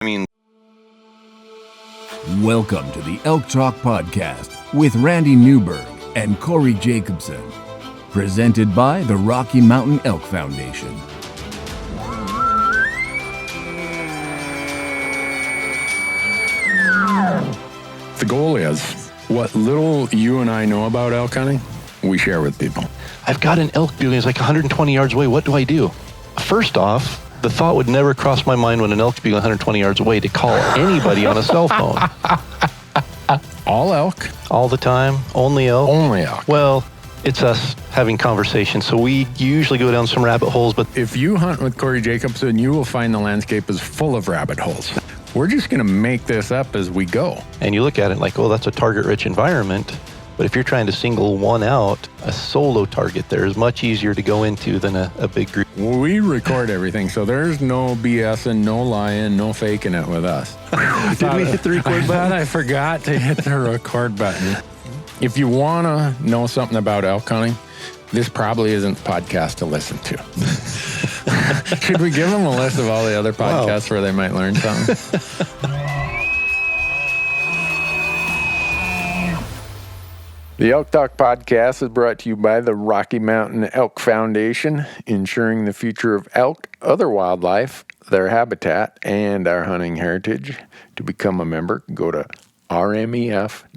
Welcome to the Elk Talk Podcast with Randy Newberg and Corey Jacobson. Presented by the Rocky Mountain Elk Foundation. The goal is, what little you and I know about elk hunting, we share with people. I've got an elk bugle, it's like 120 yards away. What do I do? First off, the thought would never cross my mind when an elk's bugle 120 yards away to call anybody on a cell phone. All elk? All the time? Only elk? Only elk. Well, it's us having conversations, so we usually go down some rabbit holes, but If you hunt with Corey Jacobson, you will find the landscape is full of rabbit holes. We're just going to make this up as we go. and you look at it like, oh, that's a target-rich environment. But if you're trying to single one out, a solo target there is much easier to go into than a big group. We record everything, so there's no BSing, no lying, no faking it with us. Did we hit the record button? I forgot to hit the record button. If you want to know something about elk hunting, this probably isn't the podcast to listen to. Should we give them a list of all the other podcasts where they might learn something? The Elk Talk Podcast is brought to you by the Rocky Mountain Elk Foundation, ensuring the future of elk, other wildlife, their habitat, and our hunting heritage. To become a member, go to rmef.org.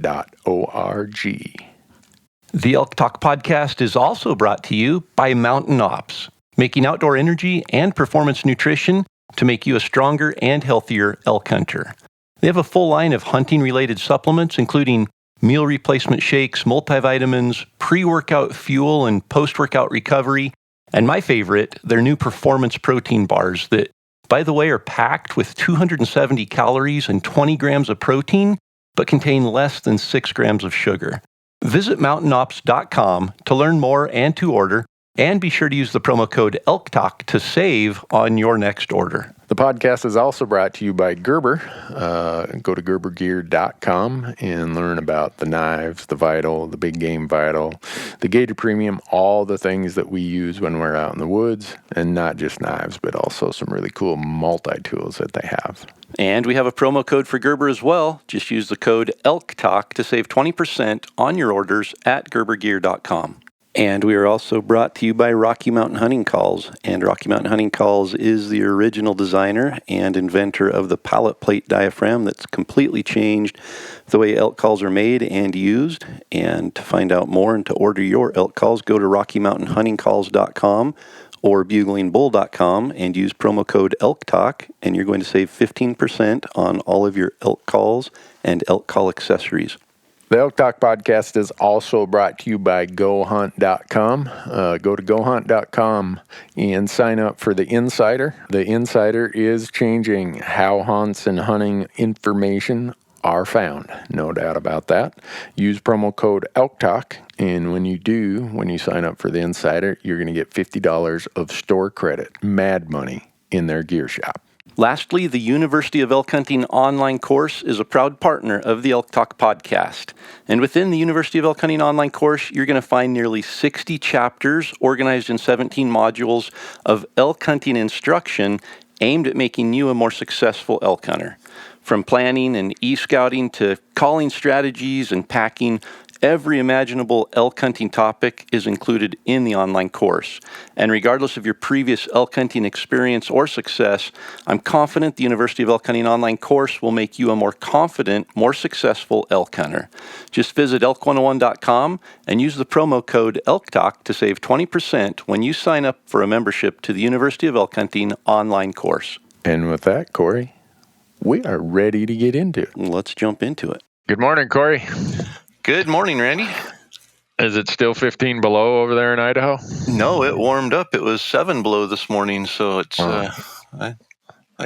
The Elk Talk Podcast is also brought to you by Mountain Ops, making outdoor energy and performance nutrition to make you a stronger and healthier elk hunter. They have a full line of hunting-related supplements, including meal replacement shakes, multivitamins, pre-workout fuel, and post-workout recovery. And my favorite, their new performance protein bars that, by the way, are packed with 270 calories and 20 grams of protein, but contain less than 6 grams of sugar. Visit mountainops.com to learn more and to order, and be sure to use the promo code ELKTALK to save on your next order. The podcast is also brought to you by Gerber. Go to gerbergear.com and learn about the knives, the Vital, the Big Game Vital, the Gator Premium, all the things that we use when we're out in the woods, and not just knives, but also some really cool multi-tools that they have. And we have a promo code for Gerber as well. Just use the code ELKTALK to save 20% on your orders at gerbergear.com. And we are also brought to you by Rocky Mountain Hunting Calls. And Rocky Mountain Hunting Calls is the original designer and inventor of the pallet plate diaphragm that's completely changed the way elk calls are made and used. And to find out more and to order your elk calls, go to RockyMountainHuntingCalls.com or BuglingBull.com and use promo code ELKTALK, and you're going to save 15% on all of your elk calls and elk call accessories. The Elk Talk Podcast is also brought to you by GoHunt.com. Go to GoHunt.com and sign up for the Insider. The Insider is changing how hunts and hunting information are found. No doubt about that. Use promo code ELKTALK, and when you sign up for the Insider, you're going to get $50 of store credit, mad money, in their gear shop. Lastly, the University of Elk Hunting online course is a proud partner of the Elk Talk Podcast. And within the University of Elk Hunting online course, you're going to find nearly 60 chapters organized in 17 modules of elk hunting instruction aimed at making you a more successful elk hunter. From planning and e-scouting to calling strategies and packing, every imaginable elk hunting topic is included in the online course. And regardless of your previous elk hunting experience or success, I'm confident the University of Elk Hunting online course will make you a more confident, more successful elk hunter. Just visit elk101.com and use the promo code ELKTALK to save 20% when you sign up for a membership to the University of Elk Hunting online course. And with that, Corey, we are ready to get into it. Let's jump into it. Good morning, Corey. Good morning, Randy. Is it still 15 below over there in Idaho? No, it warmed up. It was 7 below this morning, so it's I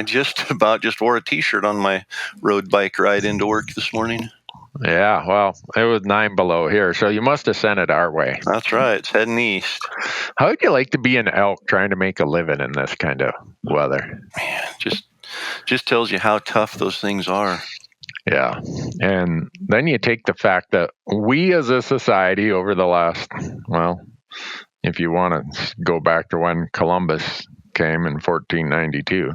just wore a t-shirt on my road bike ride into work this morning. Yeah, well, it was 9 below here, so you must have sent it our way. That's right. It's heading east. How would you like to be an elk trying to make a living in this kind of weather? Man, just tells you how tough those things are. Yeah. And then you take the fact that we as a society over the last, well, if you want to go back to when Columbus came in 1492,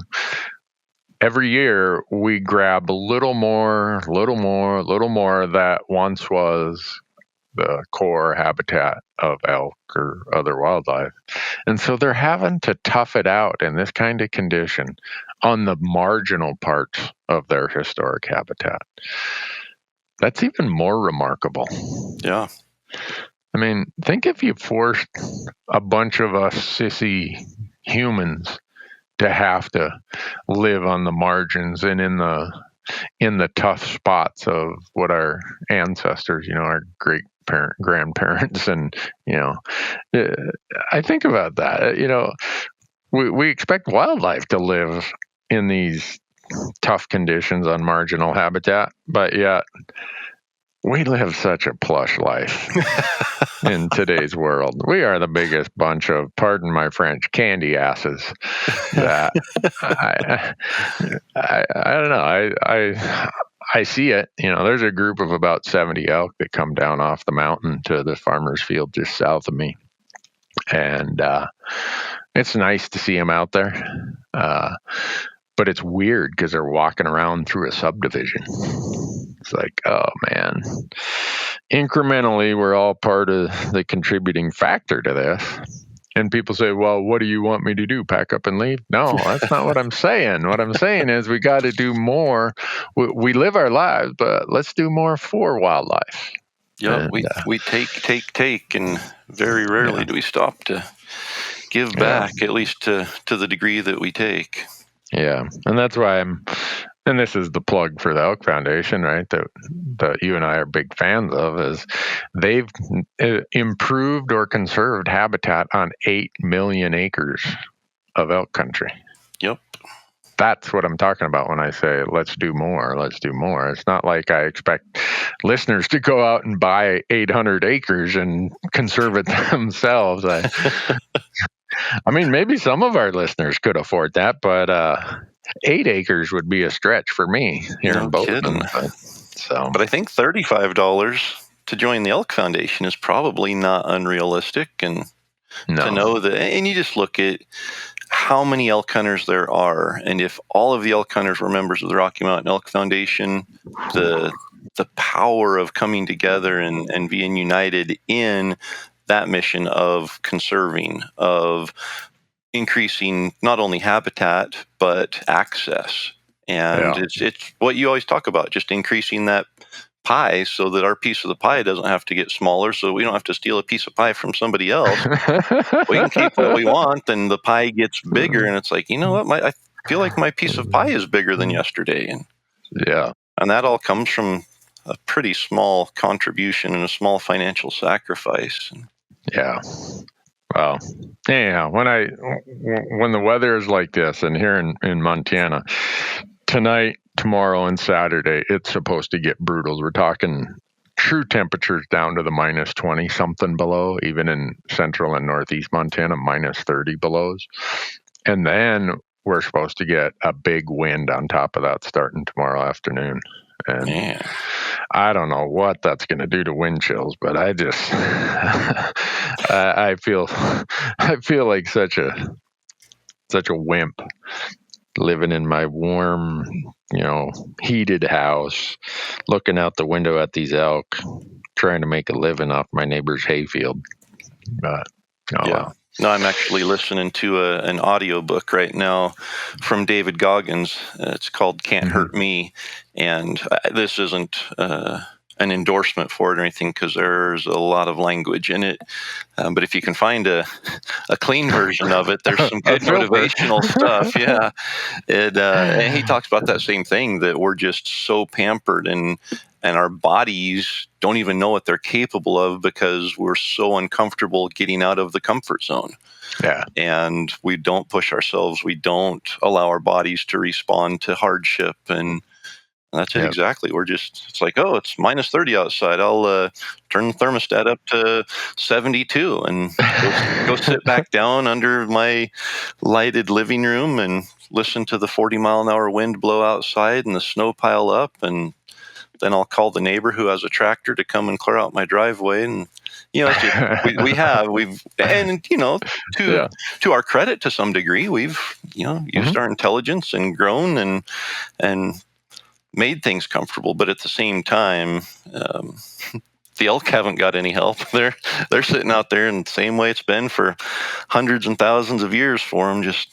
every year we grab a little more that once was the core habitat of elk or other wildlife. And so they're having to tough it out in this kind of condition on the marginal parts of their historic habitat. That's even more remarkable. Yeah. I mean, think if you forced a bunch of us sissy humans to have to live on the margins and in the tough spots of what our ancestors, our great grandparents, and I think about that. We expect wildlife to live in these tough conditions on marginal habitat, but yet we live such a plush life in today's world. We are the biggest bunch of, pardon my French, candy asses that I don't know. I see it. There's a group of about 70 elk that come down off the mountain to the farmer's field just south of me. And it's nice to see them out there. But it's weird because they're walking around through a subdivision. It's like, oh man, incrementally, we're all part of the contributing factor to this. And people say, well, what do you want me to do? Pack up and leave? No, that's not what I'm saying. What I'm saying is we got to do more. We live our lives, but let's do more for wildlife. Yeah, we take, and very rarely do we stop to give back, at least to the degree that we take. Yeah, and that's why and this is the plug for the Elk Foundation, right, that you and I are big fans of, is they've improved or conserved habitat on 8 million acres of elk country. Yep. That's what I'm talking about when I say, let's do more. It's not like I expect listeners to go out and buy 800 acres and conserve it themselves. I mean, maybe some of our listeners could afford that, but 8 acres would be a stretch for me here in Bozeman. But I think $35 to join the Elk Foundation is probably not unrealistic, and to know that, and you just look at how many elk hunters there are, and if all of the elk hunters were members of the Rocky Mountain Elk Foundation, the power of coming together and being united in that mission of conserving, of increasing not only habitat but access. And it's what you always talk about, just increasing that pie so that our piece of the pie doesn't have to get smaller, so we don't have to steal a piece of pie from somebody else. We can keep what we want, and the pie gets bigger, and it's like, you know what, I feel like my piece of pie is bigger than yesterday. And that all comes from a pretty small contribution and a small financial sacrifice. Well, anyhow, when the weather is like this, and here in Montana, tonight, tomorrow, and Saturday, it's supposed to get brutal. We're talking true temperatures down to the minus 20 something below, even in central and northeast Montana, minus 30 belows. And then we're supposed to get a big wind on top of that starting tomorrow afternoon. And I don't know what that's going to do to wind chills, but I just I feel like such a wimp living in my warm, heated house, looking out the window at these elk, trying to make a living off my neighbor's hayfield. But well. No, I'm actually listening to an audiobook right now from David Goggins. It's called Can't Hurt Me. And this isn't an endorsement for it or anything, because there's a lot of language in it. But if you can find a clean version of it, there's some good motivational stuff. Yeah. And he talks about that same thing, that we're just so pampered, and our bodies don't even know what they're capable of because we're so uncomfortable getting out of the comfort zone. Yeah. And we don't push ourselves. We don't allow our bodies to respond to hardship. And that's it exactly. It's like, oh, it's minus 30 outside. I'll turn the thermostat up to 72 and go sit back down under my lighted living room and listen to the 40-mile-an-hour wind blow outside and the snow pile up, and then I'll call the neighbor who has a tractor to come and clear out my driveway. And, it's just, to our credit, to some degree, we've, used our intelligence and grown and made things comfortable. But at the same time, the elk haven't got any help. They're sitting out there in the same way it's been for hundreds and thousands of years for them, just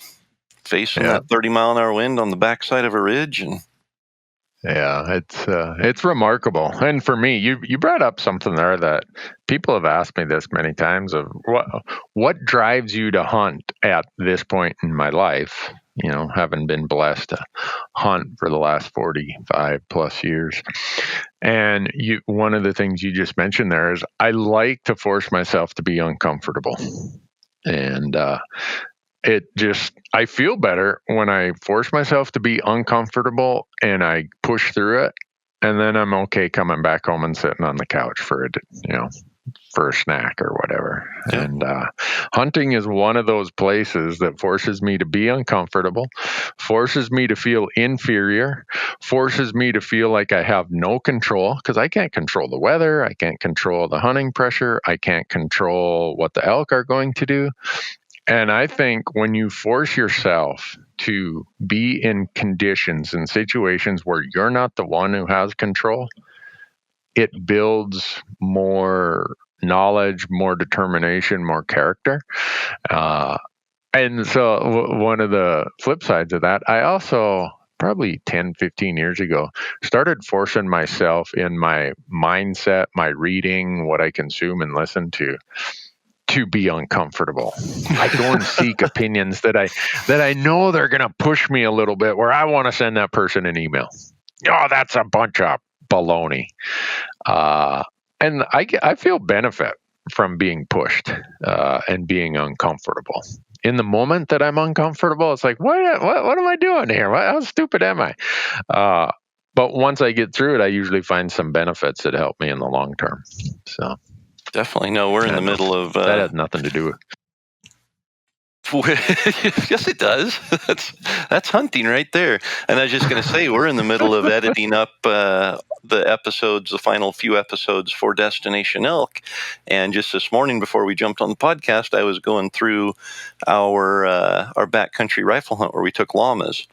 facing that 30-mile-an-hour wind on the backside of a ridge. And it's remarkable. And for me, you brought up something there that people have asked me this many times of what drives you to hunt at this point in my life, having been blessed to hunt for the last 45 plus years. And one of the things you just mentioned there is I like to force myself to be uncomfortable. And I feel better when I force myself to be uncomfortable and I push through it. And then I'm okay coming back home and sitting on the couch for a snack or whatever. Yeah. And hunting is one of those places that forces me to be uncomfortable, forces me to feel inferior, forces me to feel like I have no control, because I can't control the weather. I can't control the hunting pressure. I can't control what the elk are going to do. And I think when you force yourself to be in conditions and situations where you're not the one who has control, it builds more knowledge, more determination, more character. And so one of the flip sides of that, I also probably 10, 15 years ago, started forcing myself in my mindset, my reading, what I consume and listen to be uncomfortable. I go and seek opinions that I know they're going to push me a little bit, where I want to send that person an email. Oh, that's a bunch of baloney. And I feel benefit from being pushed and being uncomfortable. In the moment that I'm uncomfortable, it's like, what am I doing here? How stupid am I? But once I get through it, I usually find some benefits that help me in the long term. So definitely. No, we're in the middle of... that has nothing to do with... Yes, it does. That's hunting right there. And I was just going to say, we're in the middle of editing up the episodes, the final few episodes for Destination Elk. And just this morning, before we jumped on the podcast, I was going through our backcountry rifle hunt where we took llamas.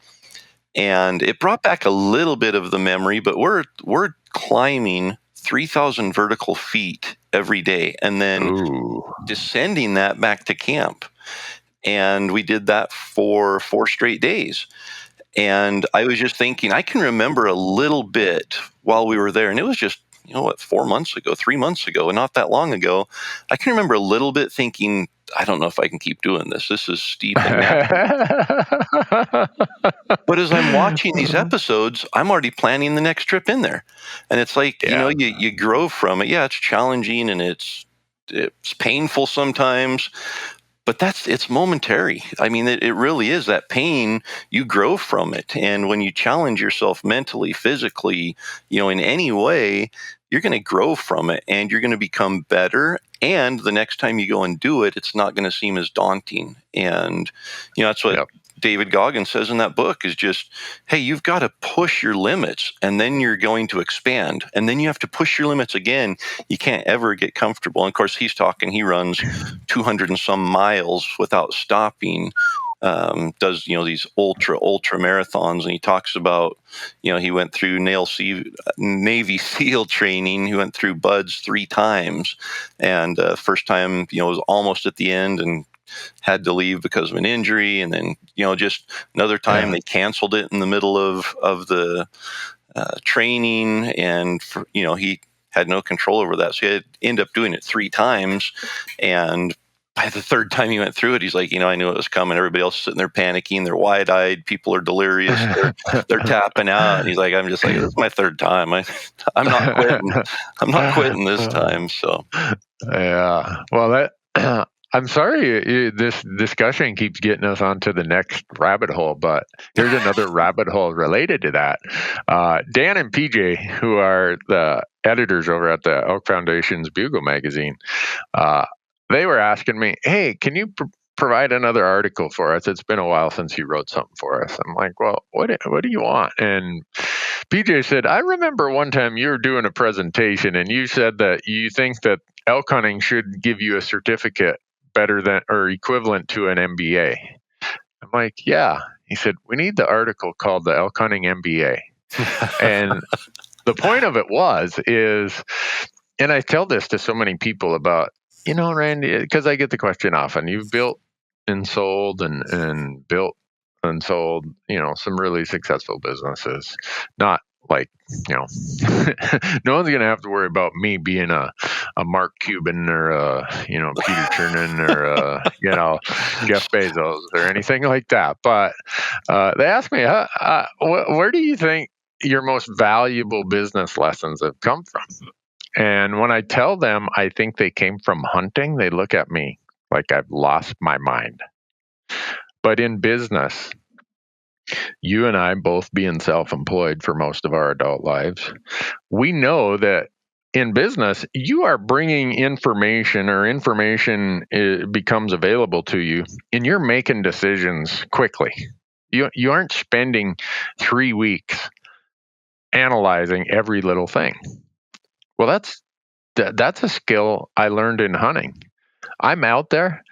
And it brought back a little bit of the memory, but we're climbing 3,000 vertical feet every day and then descending that back to camp. And we did that for 4 straight days. And I was just thinking, I can remember a little bit while we were there. And it was just, 3 months ago, and not that long ago. I can remember a little bit thinking, I don't know if I can keep doing this. This is steep and natural. But as I'm watching these episodes, I'm already planning the next trip in there. And it's like, you grow from it. Yeah, it's challenging and it's painful sometimes. But it's momentary. I mean, it really is. That pain, you grow from it. And when you challenge yourself mentally, physically, in any way, you're going to grow from it and you're going to become better. And the next time you go and do it, it's not going to seem as daunting. And, that's what David Goggins says in that book is just, hey, you've got to push your limits and then you're going to expand. And then you have to push your limits again. You can't ever get comfortable. And of course, he runs 200 and some miles without stopping, does, these ultra marathons. And he talks about, he went through Navy SEAL training. He went through BUDS 3 times. And first time, was almost at the end and had to leave because of an injury, and then just another time they canceled it in the middle of the training, and he had no control over that, so he had to end up doing it 3 times. And by the 3rd time he went through it, he's like, I knew it was coming. Everybody else is sitting there panicking. They're wide-eyed. People are delirious. They're tapping out. And he's like, I'm just like, this is my 3rd time. I'm not quitting. I'm not quitting this time. So yeah, well, that. I'm sorry this discussion keeps getting us onto the next rabbit hole, but here's another rabbit hole related to that. Dan and PJ, who are the editors over at the Elk Foundation's Bugle magazine, they were asking me, hey, can you provide another article for us? It's been a while since you wrote something for us. I'm like, well, what do you want? And PJ said, I remember one time you were doing a presentation and you said that you think that elk hunting should give you a certificate better than or equivalent to an MBA. I'm like, yeah. He said, we need the article called the Elk Hunting MBA. And the point of it is, and I tell this to so many people about, Randy, because I get the question often, you've built and sold and built and sold, some really successful businesses. Not like, no one's going to have to worry about me being a Mark Cuban or Peter Chernin or, Jeff Bezos or anything like that. But they asked me, where do you think your most valuable business lessons have come from? And when I tell them I think they came from hunting, they look at me like I've lost my mind. But in business, you and I both being self-employed for most of our adult lives, we know that in business, you are bringing information or information becomes available to you and you're making decisions quickly. You aren't spending 3 weeks analyzing every little thing. Well, that's a skill I learned in hunting. I'm out there.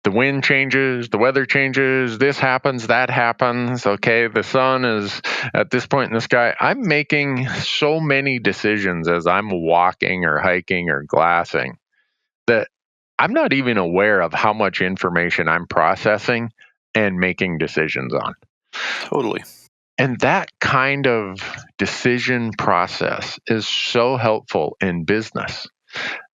The wind changes, the weather changes, this happens, that happens. Okay, the sun is at this point in the sky. I'm making so many decisions as I'm walking or hiking or glassing that I'm not even aware of how much information I'm processing and making decisions on. Totally. And that kind of decision process is so helpful in business.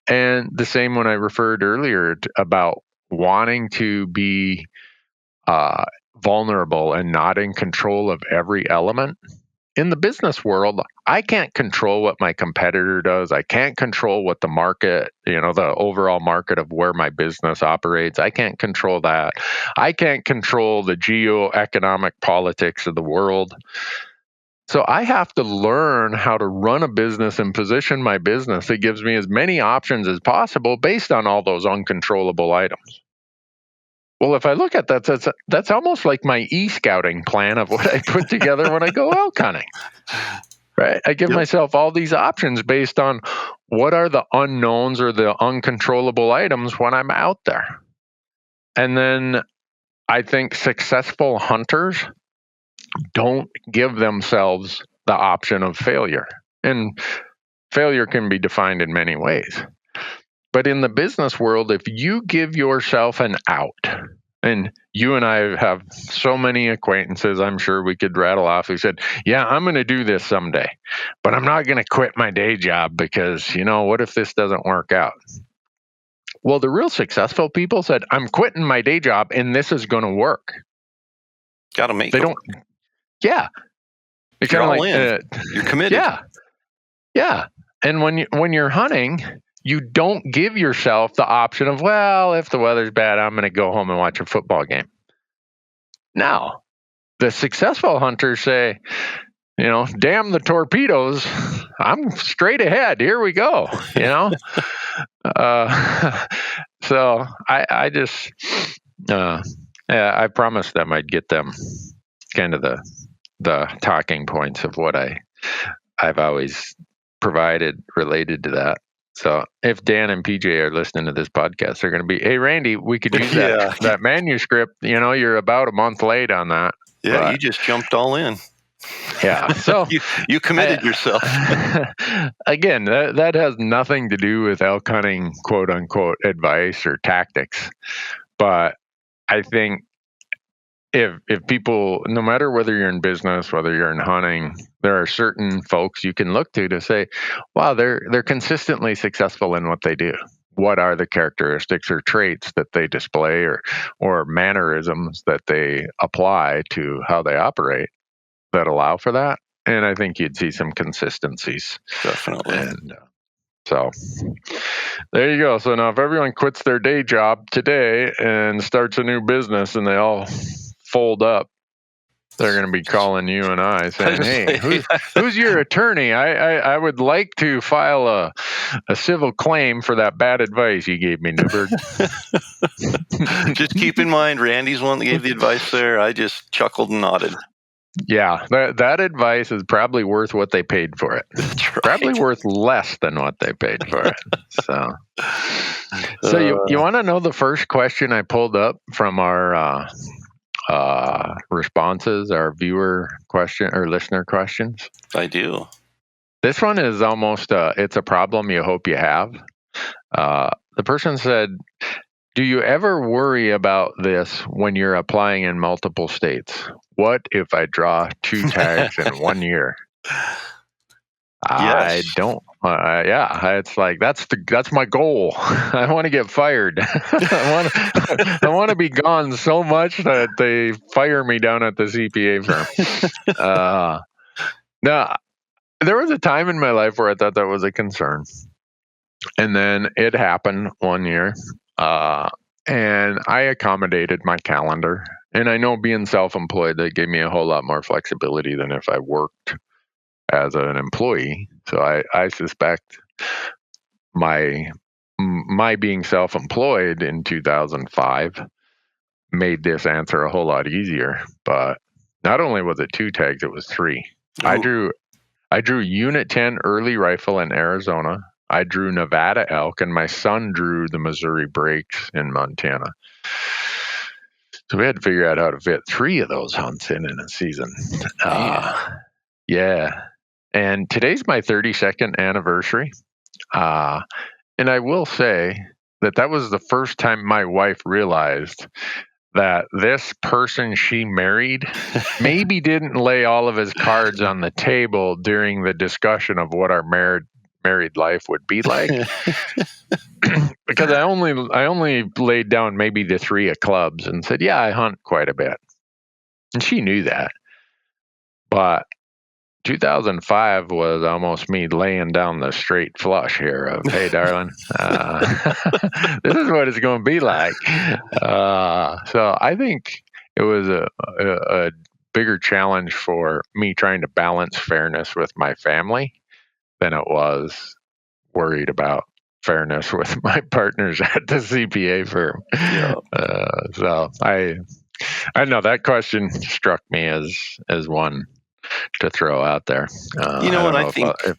And the same when I referred earlier about wanting to be vulnerable and not in control of every element. In the business world, I can't control what my competitor does. I can't control what the market, the overall market of where my business operates. I can't control that. I can't control the geoeconomic politics of the world. So I have to learn how to run a business and position my business that gives me as many options as possible based on all those uncontrollable items. Well, if I look at that, that's almost like my e-scouting plan of what I put together when I go elk hunting. Right? I give myself all these options based on what are the unknowns or the uncontrollable items when I'm out there. And then I think successful hunters don't give themselves the option of failure. And failure can be defined in many ways. But in the business world, if you give yourself an out, and you and I have so many acquaintances, I'm sure we could rattle off, who said, yeah, I'm going to do this someday, but I'm not going to quit my day job because, what if this doesn't work out? Well, the real successful people said, I'm quitting my day job and this is going to work. Got to make it. They don't. Yeah. You're all in. You're committed. Yeah. And when you're hunting, you don't give yourself the option of, well, if the weather's bad, I'm going to go home and watch a football game. Now, the successful hunters say, damn the torpedoes, I'm straight ahead. Here we go. So I just, I promised them I'd get them kind of the talking points of what I've always provided related to that. So if Dan and PJ are listening to this podcast, they're going to be, hey, Randy, we could use that manuscript. You're about a month late on that. Yeah, but you just jumped all in. Yeah. So you committed yourself. Again, that has nothing to do with elk hunting, quote unquote, advice or tactics. But I think if people, no matter whether you're in business, whether you're in hunting, there are certain folks you can look to say, wow, they're consistently successful in what they do. What are the characteristics or traits that they display or mannerisms that they apply to how they operate that allow for that? And I think you'd see some consistencies. Definitely. And so there you go. So now if everyone quits their day job today and starts a new business and they all fold up, they're going to be calling you and I saying, hey, who's your attorney? I would like to file a civil claim for that bad advice you gave me, Newberg. Just keep in mind, Randy's one that gave the advice there. I just chuckled and nodded. Yeah, that advice is probably worth what they paid for it. That's right. Probably worth less than what they paid for it. So you want to know the first question I pulled up from our responses, our viewer question or listener questions? I do. This one is almost it's a problem you hope you have. The person said, do you ever worry about this when you're applying in multiple states? What if I draw 2 tags in 1 year? I Yes. don't. It's like that's my goal. I want to get fired. I want to be gone so much that they fire me down at the CPA firm. Now, there was a time in my life where I thought that was a concern, and then it happened 1 year. And I accommodated my calendar. And I know being self-employed, that gave me a whole lot more flexibility than if I worked as an employee. So I suspect my being self-employed in 2005 made this answer a whole lot easier. But not only was it 2 tags, it was 3. Ooh. I drew Unit 10 early rifle in Arizona. I drew Nevada elk, and my son drew the Missouri breaks in Montana. So we had to figure out how to fit 3 of those hunts in a season. Yeah. And today's my 32nd anniversary. And I will say that was the first time my wife realized that this person she married maybe didn't lay all of his cards on the table during the discussion of what our married life would be like. Because I only laid down maybe the 3 of clubs and said, yeah, I hunt quite a bit. And she knew that. But 2005 was almost me laying down the straight flush here of, hey, darling, this is what it's going to be like. So I think it was a bigger challenge for me trying to balance fairness with my family than it was worried about fairness with my partners at the CPA firm. Yeah. So I know that question struck me as one to throw out there. I think if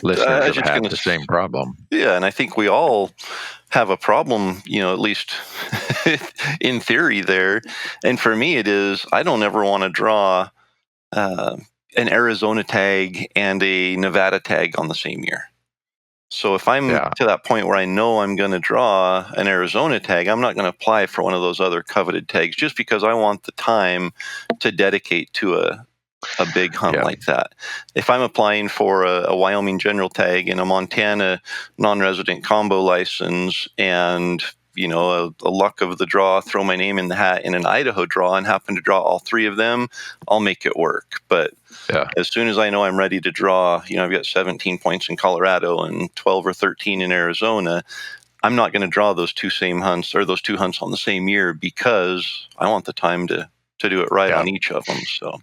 listeners have had the same problem. Yeah, and I think we all have a problem, at least in theory there. And for me, it is I don't ever want to draw an Arizona tag and a Nevada tag on the same year. So if I'm to that point where I know I'm going to draw an Arizona tag, I'm not going to apply for one of those other coveted tags just because I want the time to dedicate to a big hunt like that. If I'm applying for a Wyoming general tag and a Montana non-resident combo license and, a luck of the draw, throw my name in the hat in an Idaho draw and happen to draw all 3 of them, I'll make it work. But as soon as I know I'm ready to draw, I've got 17 points in Colorado and 12 or 13 in Arizona, I'm not going to draw those 2 hunts on the same year because I want the time to do it right on each of them. So.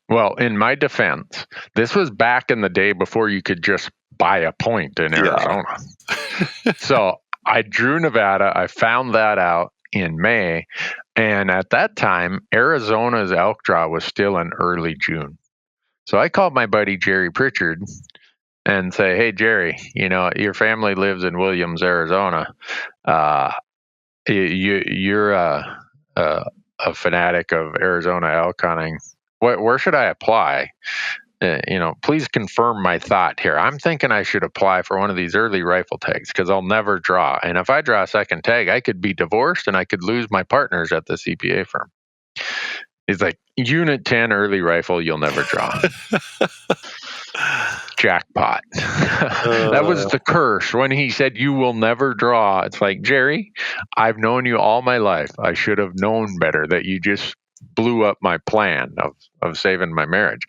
Well, in my defense, this was back in the day before you could just buy a point in Arizona. So I drew Nevada. I found that out in May. And at that time, Arizona's elk draw was still in early June. So I called my buddy Jerry Pritchard and say, hey, Jerry, your family lives in Williams, Arizona. You're a fanatic of Arizona elk hunting. Where should I apply? Please confirm my thought here. I'm thinking I should apply for one of these early rifle tags because I'll never draw. And if I draw a second tag, I could be divorced and I could lose my partners at the CPA firm. He's like, Unit 10 early rifle, you'll never draw. Jackpot. That was the curse. When he said, you will never draw, it's like, Jerry, I've known you all my life. I should have known better that you just blew up my plan of saving my marriage.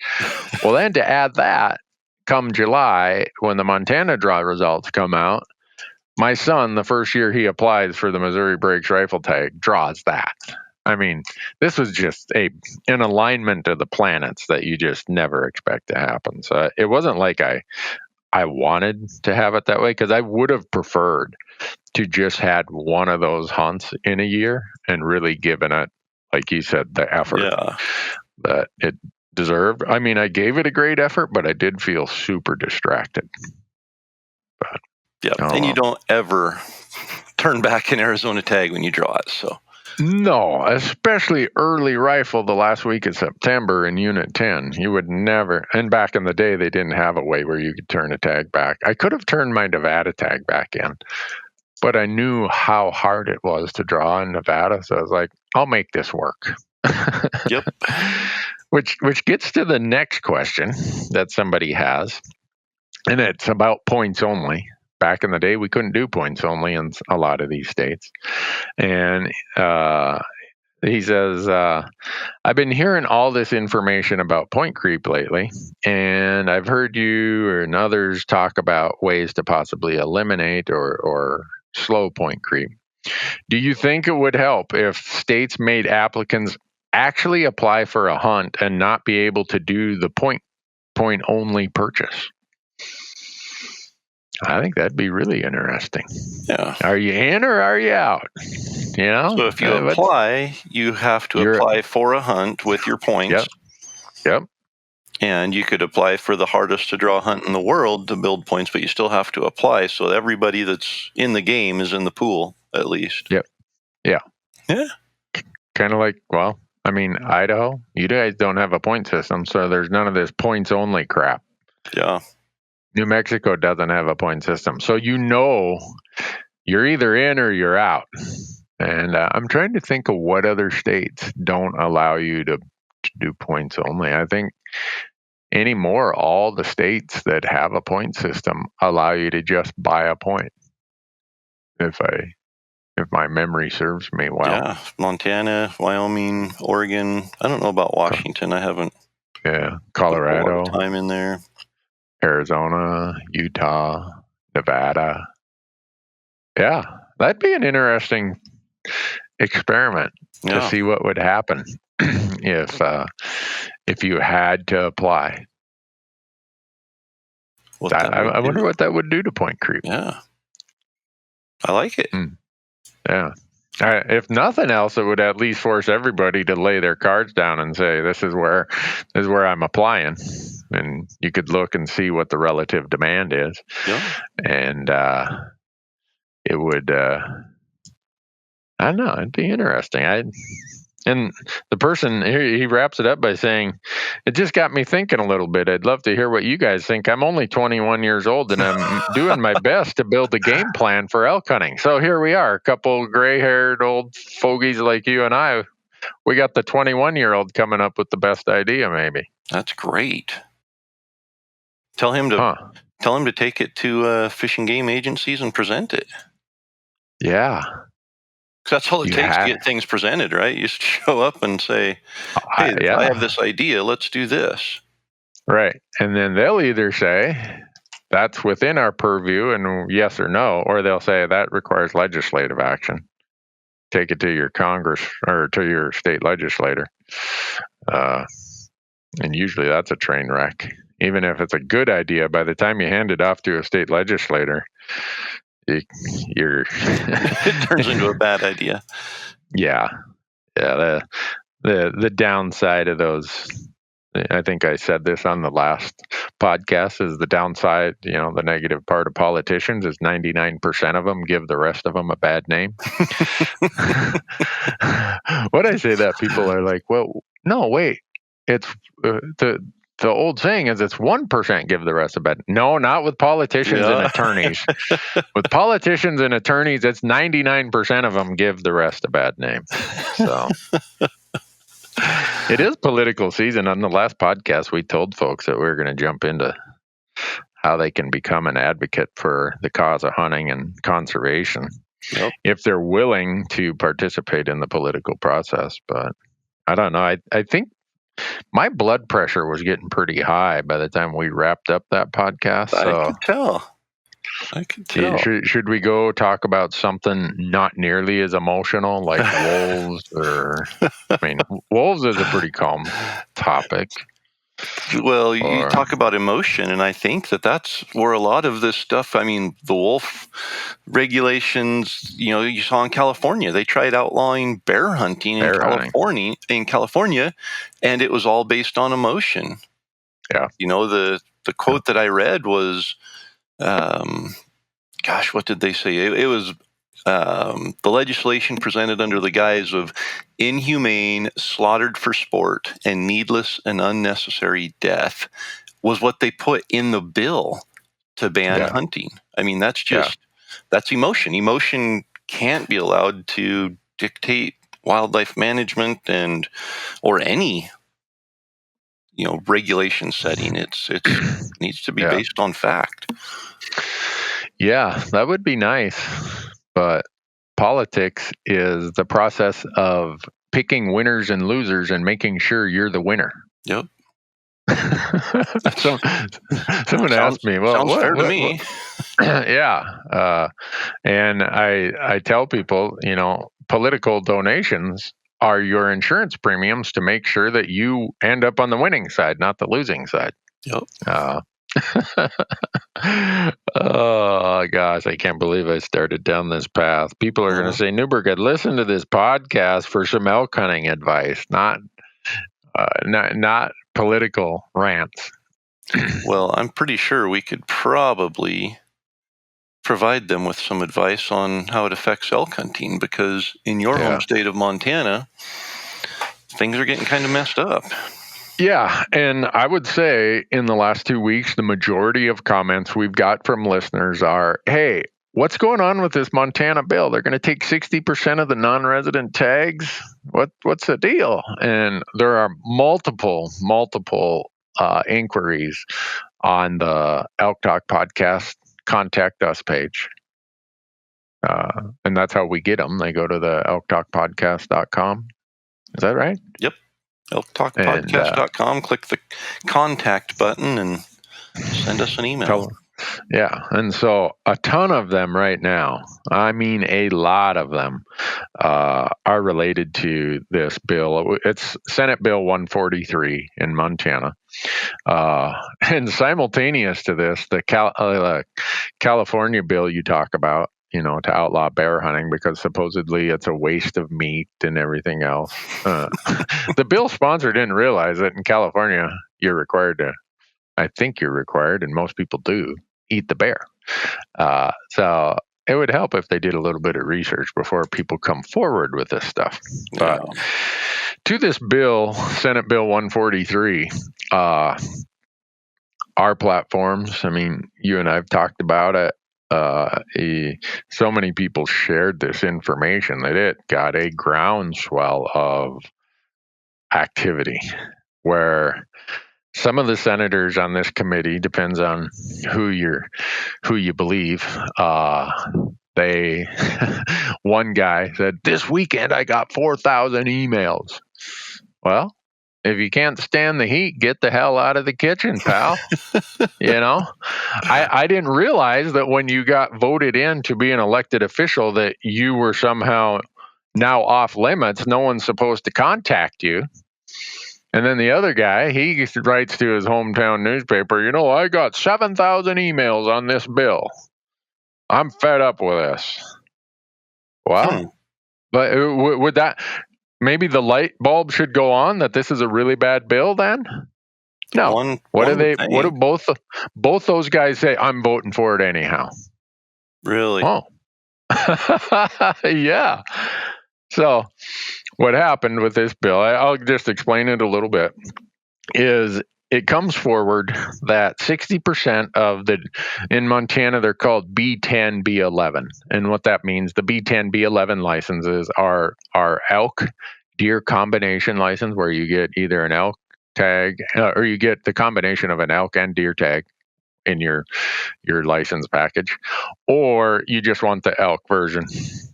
Well, then to add that, come July, when the Montana draw results come out, my son, the first year he applies for the Missouri Breaks rifle tag, draws that. I mean, this was just an alignment of the planets that you just never expect to happen. So it wasn't like I wanted to have it that way, because I would have preferred to just had one of those hunts in a year and really given it, like you said, the effort. that it deserved. I mean, I gave it a great effort, but I did feel super distracted. But Yeah, and you don't ever turn back an Arizona tag when you draw it. So no, especially early rifle the last week of September in Unit 10. You would never, and back in the day, they didn't have a way where you could turn a tag back. I could have turned my Nevada tag back in, but I knew how hard it was to draw in Nevada. So I was like, I'll make this work. Yep. Which gets to the next question that somebody has, and it's about points only. Back in the day, we couldn't do points only in a lot of these states. And he says, I've been hearing all this information about point creep lately, and I've heard you and others talk about ways to possibly eliminate or slow point creep. Do you think it would help if states made applicants actually apply for a hunt and not be able to do the point only purchase? I think that'd be really interesting. Yeah. Are you in or are you out? You know? So if you apply, you have to apply for a hunt with your points. Yep. And you could apply for the hardest to draw hunt in the world to build points, but you still have to apply. So everybody that's in the game is in the pool, at least. Yep. Yeah. Yeah. Kind of like, well, I mean, Idaho, you guys don't have a point system, so there's none of this points only crap. Yeah. New Mexico doesn't have a point system. So you're either in or you're out. And I'm trying to think of what other states don't allow you to do points only. I think anymore, all the states that have a point system allow you to just buy a point. If my memory serves me well. Yeah, Montana, Wyoming, Oregon. I don't know about Washington. I haven't. Yeah, Colorado. Put a lot of time in there. Arizona, Utah, Nevada. Yeah, that'd be an interesting experiment to see what would happen if you had to apply. I wonder what that would do to point creep. Yeah, I like it. Yeah. If nothing else, it would at least force everybody to lay their cards down and say, "This is where I'm applying," and you could look and see what the relative demand is. Yeah. And it would, I don't know, it'd be interesting. And the person here, he wraps it up by saying, "It just got me thinking a little bit. I'd love to hear what you guys think. I'm only 21 years old and I'm doing my best to build a game plan for elk hunting." So here we are, a couple gray-haired old fogies like you and I. We got the 21-year-old coming up with the best idea, maybe. That's great. Tell him to take it to fish and game agencies and present it. Yeah. That's all it takes to get things presented, right? You just show up and say, "Hey, I have this idea. Let's do this." Right. And then they'll either say, "That's within our purview," and yes or no, or they'll say, "That requires legislative action. Take it to your Congress or to your state legislator." And usually that's a train wreck. Even if it's a good idea, by the time you hand it off to a state legislator, it turns into a bad idea. Yeah. The downside of those, I think I said this on the last podcast, is the downside, the negative part of politicians is 99% of them give the rest of them a bad name. When I say that, people are like, "Well, no, wait, it's the old saying is it's 1% give the rest a bad." No, not with politicians and attorneys. With politicians and attorneys, it's 99% of them give the rest a bad name. So it is political season. On the last podcast, we told folks that we were going to jump into how they can become an advocate for the cause of hunting and conservation if they're willing to participate in the political process. But I don't know. I think my blood pressure was getting pretty high by the time we wrapped up that podcast. So I could tell. Should we go talk about something not nearly as emotional, like wolves? Wolves is a pretty calm topic. Well, you talk about emotion, and I think that's where a lot of this stuff, I mean, the wolf regulations, you saw in California, they tried outlawing bear hunting in California, and it was all based on emotion. Yeah. The quote that I read was, what did they say? It was the legislation presented under the guise of inhumane, slaughtered for sport, and needless and unnecessary death was what they put in the bill to ban hunting. I mean, that's emotion. Emotion can't be allowed to dictate wildlife management or any regulation setting. It needs to be based on fact. Yeah, that would be nice. But politics is the process of picking winners and losers and making sure you're the winner. Yep. Someone asked me, well, sounds fair to me. Yeah. And I tell people, political donations are your insurance premiums to make sure that you end up on the winning side, not the losing side. Yep. Oh gosh, I can't believe I started down this path. People are going to say, Newberg, I'd listen to this podcast for some elk hunting advice, not political rants. Well, I'm pretty sure we could probably provide them with some advice on how it affects elk hunting, because in your home state of Montana, things are getting kind of messed up. Yeah, and I would say in the last 2 weeks, the majority of comments we've got from listeners are, hey, what's going on with this Montana bill? They're going to take 60% of the non-resident tags? What's the deal? And there are multiple inquiries on the Elk Talk Podcast Contact Us page. And that's how we get them. They go to the elktalkpodcast.com. Is that right? Yep. elktalkpodcast.com, click the contact button and send us an email. Yeah, and so a ton of them right now, I mean a lot of them, are related to this bill. It's Senate Bill 143 in Montana. And simultaneous to this, the California bill you talk about, to outlaw bear hunting because supposedly it's a waste of meat and everything else. The bill sponsor didn't realize that in California, you're required, and most people do, eat the bear. So it would help if they did a little bit of research before people come forward with this stuff. But to this bill, Senate Bill 143, our platforms, I mean, you and I have talked about it. So many people shared this information that it got a groundswell of activity where some of the senators on this committee, depends on who you believe, one guy said, this weekend I got 4,000 emails. Well, if you can't stand the heat, get the hell out of the kitchen, pal. I didn't realize that when you got voted in to be an elected official that you were somehow now off limits. No one's supposed to contact you. And then the other guy, he writes to his hometown newspaper, I got 7,000 emails on this bill. I'm fed up with this. Wow. But would that, maybe the light bulb should go on that this is a really bad bill then? No. What do both those guys say? I'm voting for it anyhow. Really? Oh. Yeah. So what happened with this bill, I'll just explain it a little bit, is it comes forward that 60% of in Montana, they're called B10, B11. And what that means, the B10, B11 licenses are elk deer combination license, where you get either an elk tag or you get the combination of an elk and deer tag in your license package, or you just want the elk version.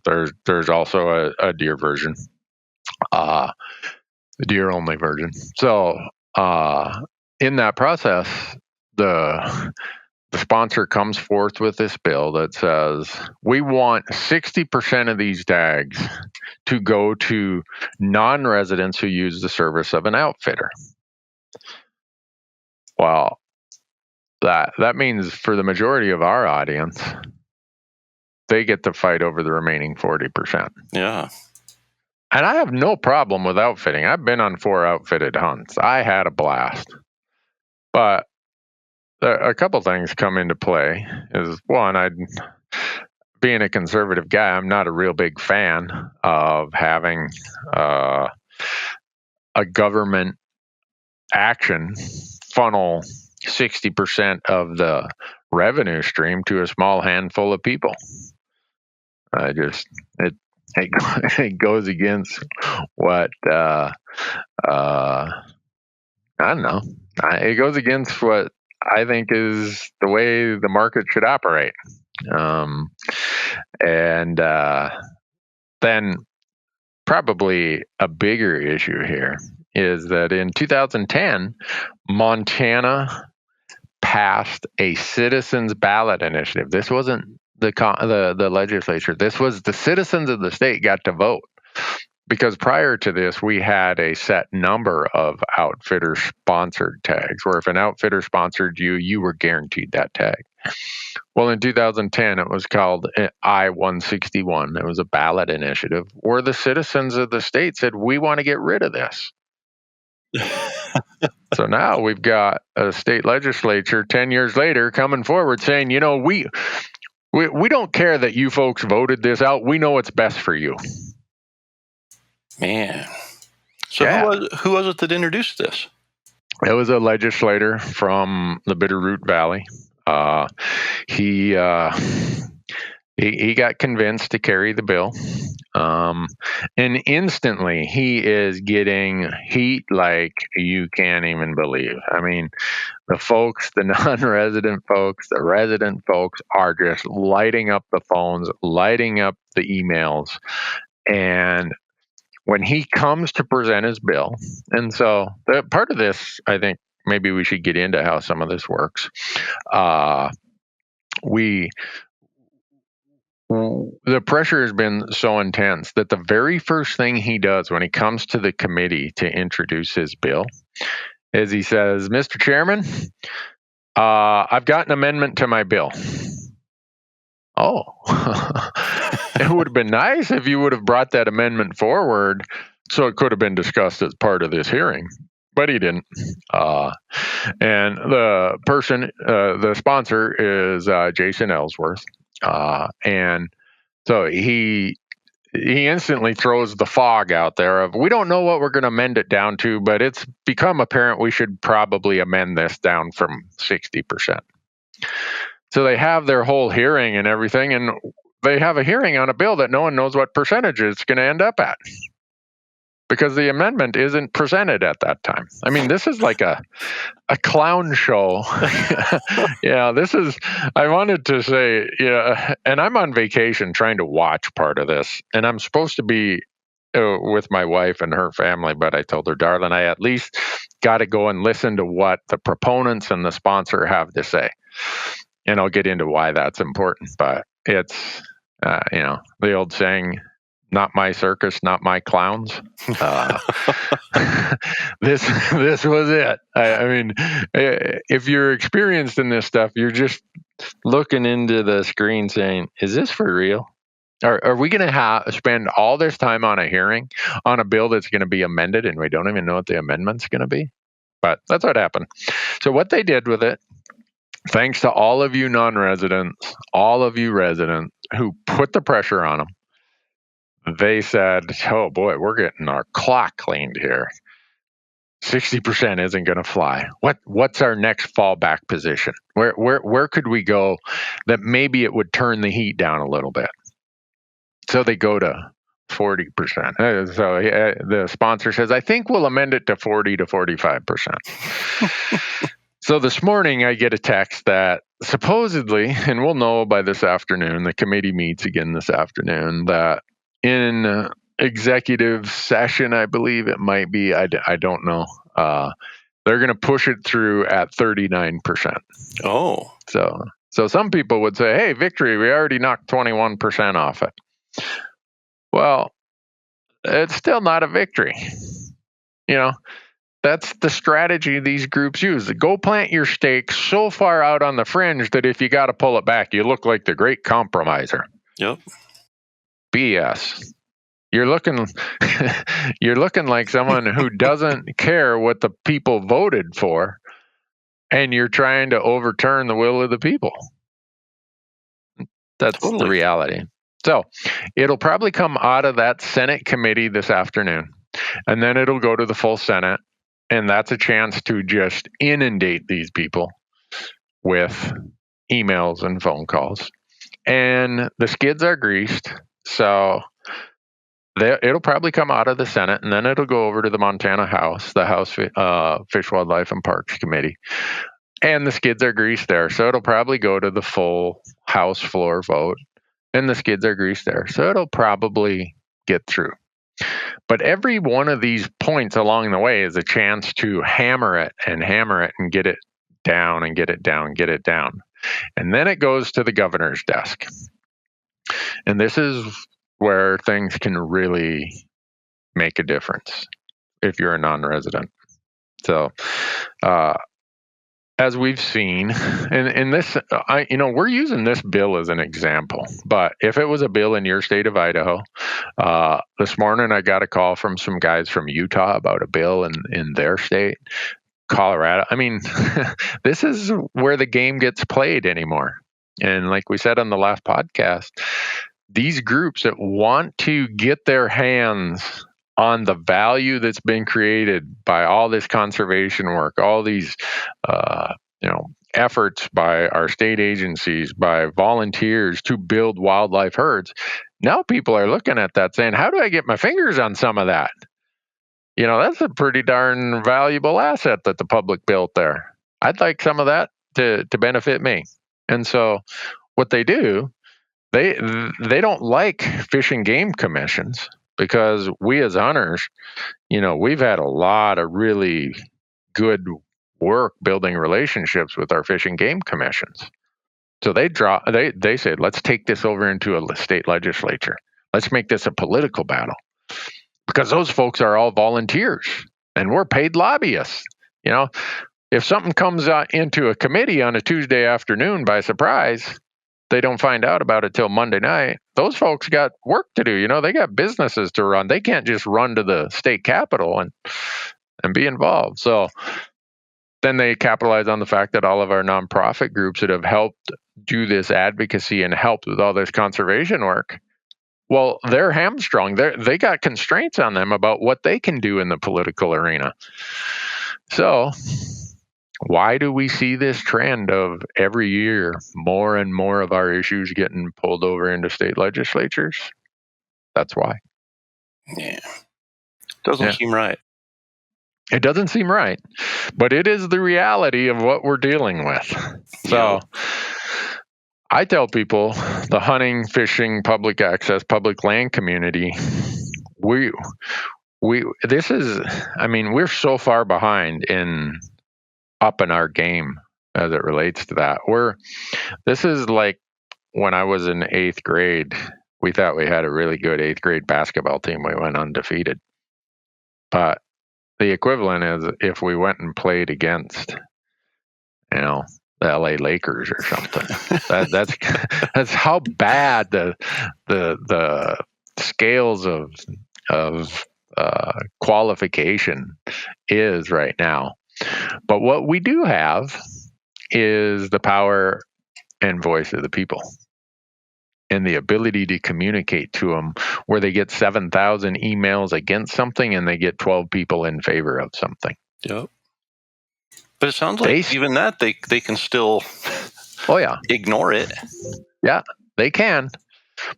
There's also a deer version, the deer only version. So in that process, the sponsor comes forth with this bill that says we want 60% of these tags to go to non-residents who use the service of an outfitter. Well, that means for the majority of our audience, they get to fight over the remaining 40%. Yeah. And I have no problem with outfitting. I've been on 4 outfitted hunts. I had a blast. But a couple things come into play. Is one, being a conservative guy, I'm not a real big fan of having a government action funnel 60% of the revenue stream to a small handful of people. It goes against what I don't know. It goes against what I think is the way the market should operate. And then probably a bigger issue here is that in 2010, Montana passed a citizens ballot initiative. This wasn't the legislature. This was the citizens of the state got to vote. Because prior to this, we had a set number of outfitter-sponsored tags, where if an outfitter sponsored you, you were guaranteed that tag. Well, in 2010, it was called I-161. It was a ballot initiative where the citizens of the state said, we want to get rid of this. So now we've got a state legislature 10 years later coming forward saying, we don't care that you folks voted this out. We know what's best for you. Man. So Yeah. who was it that introduced this? It was a legislator from the Bitterroot Valley. He got convinced to carry the bill. And instantly he is getting heat like you can't even believe. I mean, the folks, the non-resident folks, the resident folks are just lighting up the phones, lighting up the emails. And when he comes to present his bill, and so part of this, I think maybe we should get into how some of this works. The pressure has been so intense that the very first thing he does when he comes to the committee to introduce his bill is he says, Mr. Chairman, I've got an amendment to my bill. Oh, it would have been nice if you would have brought that amendment forward so it could have been discussed as part of this hearing. But he didn't. And the person, the sponsor is Jason Ellsworth. And so he instantly throws the fog out there of, we don't know what we're going to amend it down to, but it's become apparent we should probably amend this down from 60%. So they have their whole hearing and everything, and they have a hearing on a bill that no one knows what percentage it's going to end up at, because the amendment isn't presented at that time. I mean, this is like a clown show. I wanted to say, and I'm on vacation trying to watch part of this, and I'm supposed to be with my wife and her family, but I told her, darling, I at least got to go and listen to what the proponents and the sponsor have to say. And I'll get into why that's important, but it's, the old saying, not my circus, not my clowns. This was it. I mean, if you're experienced in this stuff, you're just looking into the screen saying, is this for real? Are we going to spend all this time on a hearing on a bill that's going to be amended and we don't even know what the amendment's going to be? But that's what happened. So what they did with it, thanks to all of you non-residents, all of you residents who put the pressure on them, they said, oh boy, we're getting our clock cleaned here. 60% isn't going to fly. What's our next fallback position? Where could we go that maybe it would turn the heat down a little bit? So they go to 40%. So the sponsor says, I think we'll amend it to 40 to 45%. So this morning I get a text that supposedly, and we'll know by this afternoon, the committee meets again this afternoon, that in executive session, I believe it might be, I don't know, they're going to push it through at 39%. Oh. So some people would say, hey, victory, we already knocked 21% off it. Well, it's still not a victory. That's the strategy these groups use. Go plant your stake so far out on the fringe that if you got to pull it back, you look like the great compromiser. Yep. BS. You're looking you're looking like someone who doesn't care what the people voted for, and you're trying to overturn the will of the people. That's the reality. So it'll probably come out of that Senate committee this afternoon, and then it'll go to the full Senate, and that's a chance to just inundate these people with emails and phone calls. And the skids are greased, so it'll probably come out of the Senate, and then it'll go over to the Montana House, the House Fish, Wildlife, and Parks Committee. And the skids are greased there, so it'll probably go to the full House floor vote. And the skids are greased there, so it'll probably get through. But every one of these points along the way is a chance to hammer it and get it down and get it down, get it down. And then it goes to the governor's desk. And this is where things can really make a difference if you're a non-resident. So, as we've seen, and this, we're using this bill as an example, but if it was a bill in your state of Idaho, this morning I got a call from some guys from Utah about a bill in their state, Colorado. I mean, this is where the game gets played anymore. And like we said on the last podcast, these groups that want to get their hands on the value that's been created by all this conservation work, all these, efforts by our state agencies, by volunteers to build wildlife herds. Now people are looking at that saying, how do I get my fingers on some of that? That's a pretty darn valuable asset that the public built there. I'd like some of that to benefit me. And so what they do, they don't like fish and game commissions, because we as hunters, we've had a lot of really good work building relationships with our fish and game commissions. So they said, let's take this over into a state legislature. Let's make this a political battle, because those folks are all volunteers and we're paid lobbyists. If something comes into a committee on a Tuesday afternoon by surprise, they don't find out about it till Monday night. Those folks got work to do. They got businesses to run. They can't just run to the state capitol and be involved. So then they capitalize on the fact that all of our nonprofit groups that have helped do this advocacy and helped with all this conservation work, well, they're hamstrung. They got constraints on them about what they can do in the political arena. So why do we see this trend of every year more and more of our issues getting pulled over into state legislatures? That's why. Yeah. Doesn't seem right. It doesn't seem right, but it is the reality of what we're dealing with. So I tell people, the hunting, fishing, public access, public land community, we're so far behind in upping our game as it relates to that. This is like when I was in 8th grade, we thought we had a really good 8th grade basketball team. We went undefeated. But the equivalent is if we went and played against, the LA Lakers or something. That's how bad the scales of qualification is right now. But what we do have is the power and voice of the people, and the ability to communicate to them, where they get 7,000 emails against something and they get 12 people in favor of something. Yep. But it sounds like even that they can still ignore it. Yeah, they can.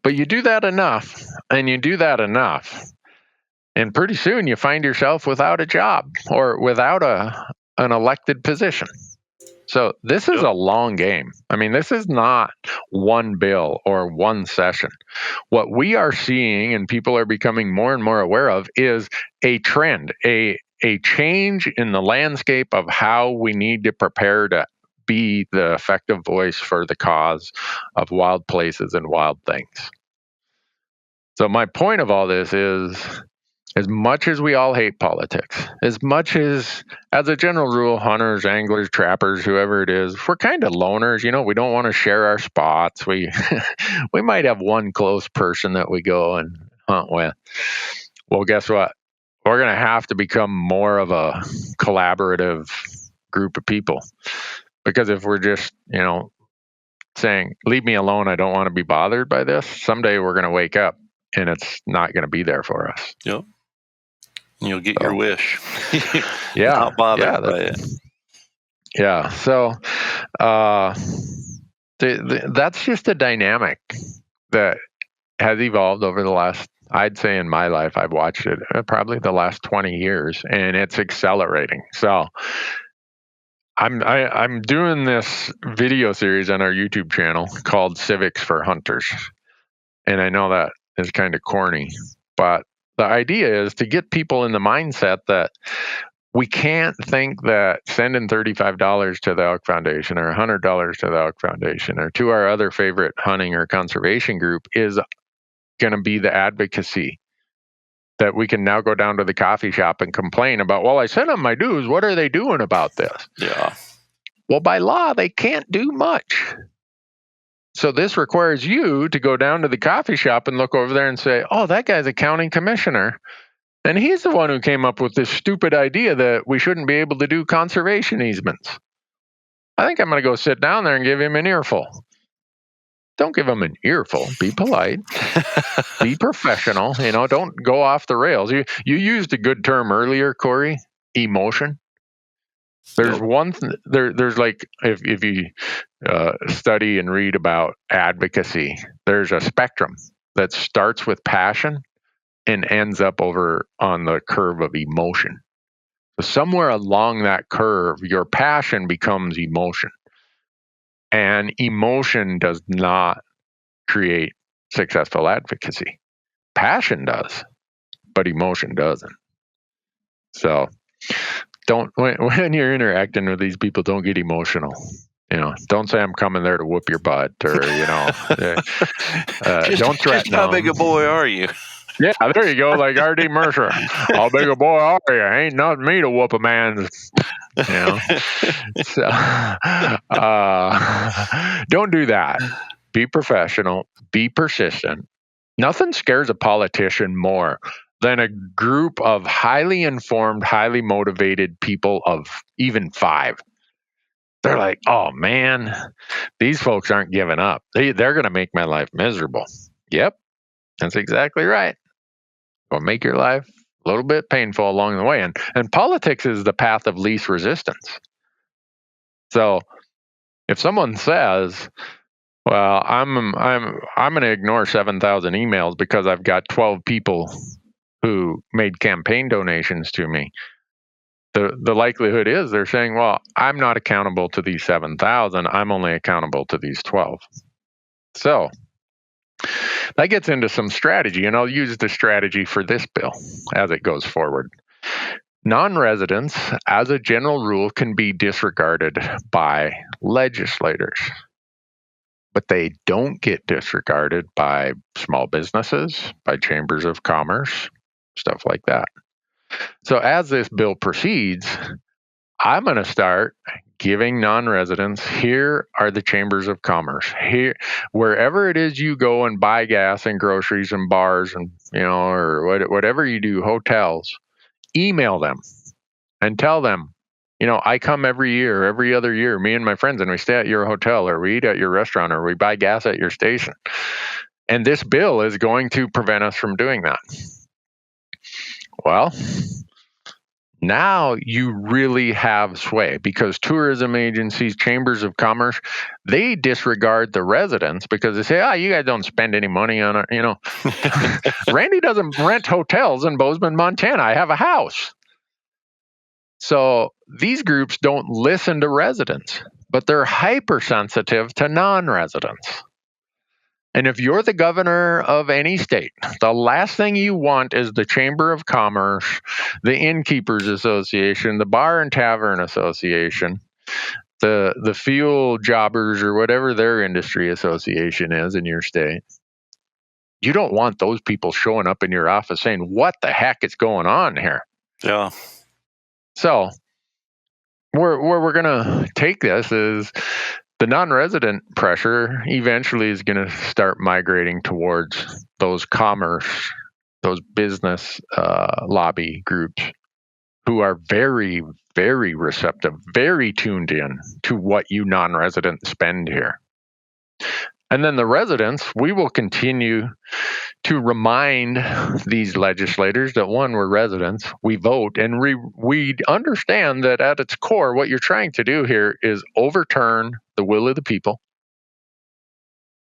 But you do that enough, and pretty soon you find yourself without a job or without an elected position. So this is a long game. I mean, this is not one bill or one session. What we are seeing and people are becoming more and more aware of is a trend, a change in the landscape of how we need to prepare to be the effective voice for the cause of wild places and wild things. So my point of all this is, as much as we all hate politics, as much as a general rule, hunters, anglers, trappers, whoever it is, we're kind of loners. We don't want to share our spots. We we might have one close person that we go and hunt with. Well, guess what? We're going to have to become more of a collaborative group of people, because if we're just, saying, leave me alone, I don't want to be bothered by this, someday we're going to wake up and it's not going to be there for us. Yep. You'll get your wish. Yeah. Not bothered by it. Yeah. So that's just a dynamic that has evolved over the last, I'd say in my life, I've watched it probably the last 20 years, and it's accelerating. So I'm doing this video series on our YouTube channel called Civics for Hunters. And I know that is kind of corny, but the idea is to get people in the mindset that we can't think that sending $35 to the Elk Foundation or $100 to the Elk Foundation or to our other favorite hunting or conservation group is going to be the advocacy that we can now go down to the coffee shop and complain about, well, I sent them my dues. What are they doing about this? Yeah. Well, by law, they can't do much. So this requires you to go down to the coffee shop and look over there and say, oh, that guy's a county commissioner. And he's the one who came up with this stupid idea that we shouldn't be able to do conservation easements. I think I'm going to go sit down there and give him an earful. Don't give him an earful. Be polite. Be professional. Don't go off the rails. You used a good term earlier, Corey, emotion. There's there's like, if you study and read about advocacy, there's a spectrum that starts with passion and ends up over on the curve of emotion. So somewhere along that curve, your passion becomes emotion. And emotion does not create successful advocacy. Passion does, but emotion doesn't. So when you're interacting with these people, don't get emotional. Don't say I'm coming there to whoop your butt, or don't threaten them. How big a boy are you? Yeah, there you go. Like R.D. Mercer. How big a boy are you? Ain't nothing me to whoop a man's. So, don't do that. Be professional. Be persistent. Nothing scares a politician more than a group of highly informed, highly motivated people of even 5. They're like, oh man, these folks aren't giving up. They're going to make my life miserable. Yep, that's exactly right. Will make your life a little bit painful along the way. And politics is the path of least resistance. So if someone says, well, I'm going to ignore 7,000 emails because I've got 12 people who made campaign donations to me, the likelihood is they're saying, well, I'm not accountable to these 7,000. I'm only accountable to these 12. So that gets into some strategy, and I'll use the strategy for this bill as it goes forward. Non-residents, as a general rule, can be disregarded by legislators, but they don't get disregarded by small businesses, by chambers of commerce, stuff like that. So as this bill proceeds, I'm going to start giving non-residents, here are the chambers of commerce. Here, wherever it is you go and buy gas and groceries and bars and, or whatever you do, hotels, email them and tell them, I come every year, every other year, me and my friends, and we stay at your hotel, or we eat at your restaurant, or we buy gas at your station. And this bill is going to prevent us from doing that. Well, now you really have sway, because tourism agencies, chambers of commerce, they disregard the residents because they say, you guys don't spend any money on it. Randy doesn't rent hotels in Bozeman, Montana. I have a house. So these groups don't listen to residents, but they're hypersensitive to non-residents. And if you're the governor of any state, the last thing you want is the Chamber of Commerce, the Innkeepers Association, the Bar and Tavern Association, the fuel jobbers, or whatever their industry association is in your state, You don't want those people showing up in your office saying, what the heck is going on here? Yeah. So where we're going to take this is the non-resident pressure eventually is going to start migrating towards those commerce, those business lobby groups who are very, very receptive, very tuned in to what you non-residents spend here. And then the residents, we will continue to remind these legislators that, one, we're residents, we vote, and we understand that at its core, what you're trying to do here is overturn the will of the people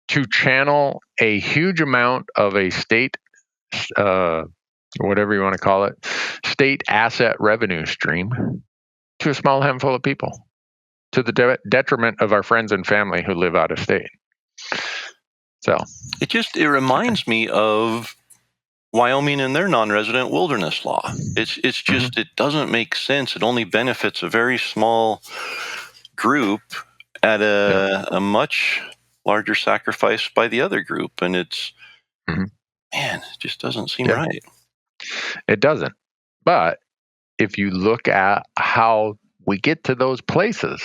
to channel a huge amount of a state, whatever you want to call it, state asset revenue stream to a small handful of people, to the detriment of our friends and family who live out of state. So it reminds me of Wyoming and their non-resident wilderness law. It's just it doesn't make sense. It only benefits a very small group at a much larger sacrifice by the other group, and it's man, it just doesn't seem right. It doesn't. But if you look at how we get to those places,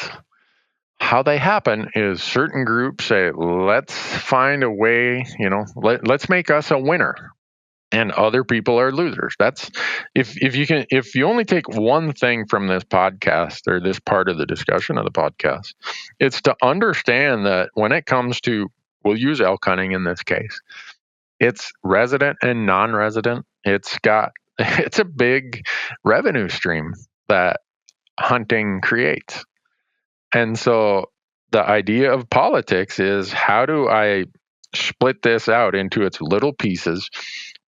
how they happen is certain groups say, let's find a way, let's make us a winner, and other people are losers. That's if you only take one thing from this podcast or this part of the discussion of the podcast, it's to understand that when it comes to, we'll use elk hunting in this case, it's resident and non-resident. It's a big revenue stream that hunting creates. And so the idea of politics is, how do I split this out into its little pieces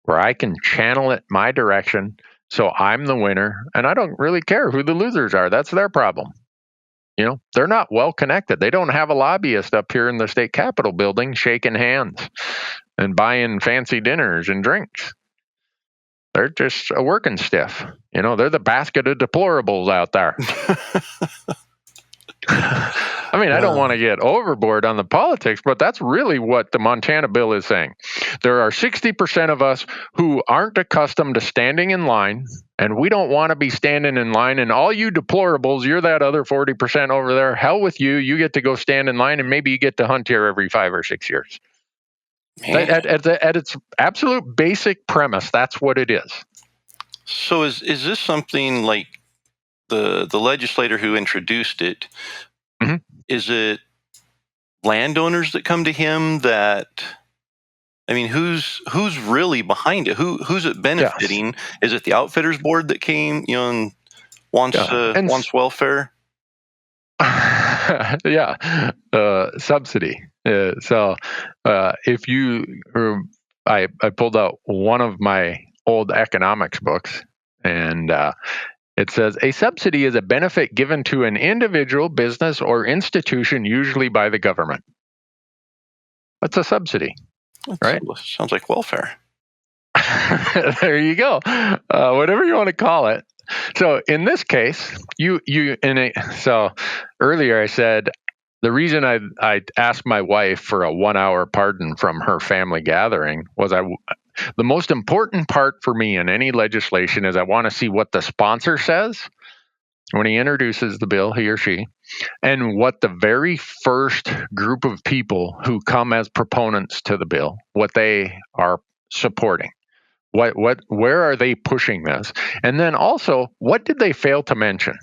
where I can channel it my direction so I'm the winner, and I don't really care who the losers are. That's their problem. They're not well connected. They don't have a lobbyist up here in the state capitol building shaking hands and buying fancy dinners and drinks. They're just a working stiff. They're the basket of deplorables out there. I mean, I don't want to get overboard on the politics, but that's really what the Montana bill is saying. There are 60% of us who aren't accustomed to standing in line, and we don't want to be standing in line. And all you deplorables, you're that other 40% over there. Hell with you. You get to go stand in line, and maybe you get to hunt here every 5 or 6 years. At its absolute basic premise, that's what it is. So is this something like the legislator who introduced it? Is it landowners that come to him that, I mean, who's really behind it? Who's it benefiting? Yes. Is it the outfitters board that came, and wants welfare? Subsidy. So if you, I pulled out one of my old economics books, and it says, a subsidy is a benefit given to an individual, business, or institution, usually by the government. What's a subsidy? Right? Sounds like welfare. There you go. Whatever you want to call it. So in this case, so earlier I said, the reason I asked my wife for a 1-hour pardon from her family gathering was the most important part for me in any legislation is I want to see what the sponsor says when he introduces the bill, he or she, and what the very first group of people who come as proponents to the bill, what they are supporting. Where are they pushing this? And then also, what did they fail to mention?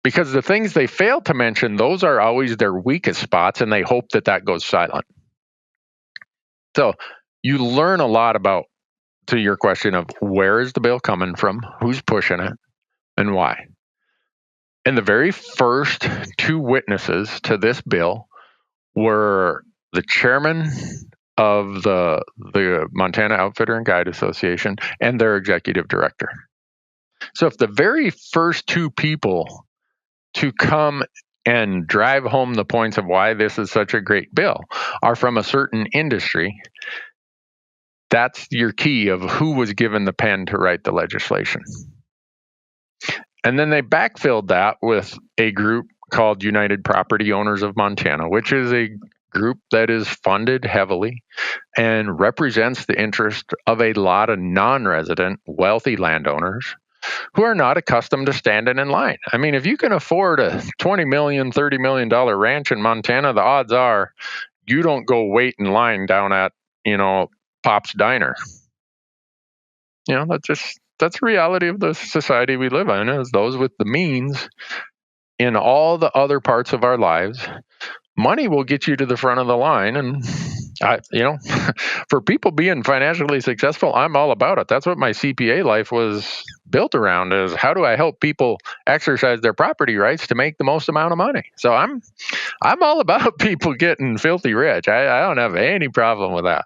Because the things they fail to mention, those are always their weakest spots, and they hope that goes silent. So you learn a lot about, to your question of where is the bill coming from, who's pushing it, and why. And the very first 2 witnesses to this bill were the chairman of the Montana Outfitter and Guide Association and their executive director. So if the very first 2 people to come and drive home the points of why this is such a great bill are from a certain industry, that's your key of who was given the pen to write the legislation. And then they backfilled that with a group called United Property Owners of Montana, which is a group that is funded heavily and represents the interest of a lot of non-resident wealthy landowners who are not accustomed to standing in line. I mean, if you can afford a $20 million, $30 million ranch in Montana, the odds are you don't go wait in line down at, Pop's Diner. That's the reality of the society we live in, is those with the means in all the other parts of our lives. Money will get you to the front of the line. And for people being financially successful, I'm all about it. That's what my CPA life was built around, is how do I help people exercise their property rights to make the most amount of money? So I'm all about people getting filthy rich. I don't have any problem with that.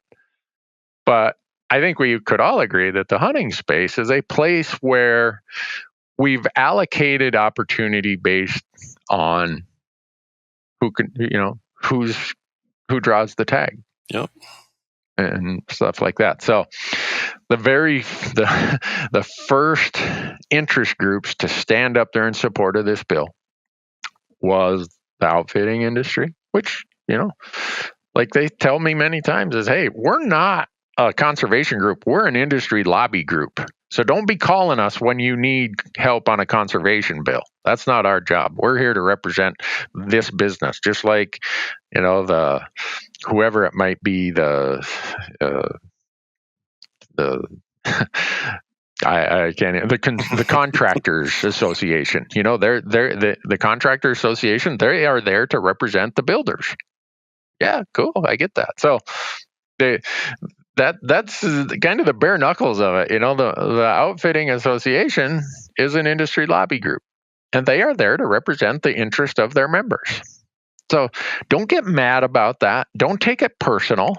But I think we could all agree that the hunting space is a place where we've allocated opportunity based on who draws the tag. Yep. And stuff like that. So the first interest groups to stand up there in support of this bill was the outfitting industry, which, like they tell me many times, is, hey, we're not a conservation group. We're an industry lobby group. So don't be calling us when you need help on a conservation bill. That's not our job. We're here to represent this business, just like, the whoever it might be, I can't. The Contractors Association. They're the Contractor Association. They are there to represent the builders. Yeah, cool. I get that. So that's kind of the bare knuckles of it. The Outfitting Association is an industry lobby group, and they are there to represent the interest of their members. So don't get mad about that. Don't take it personal.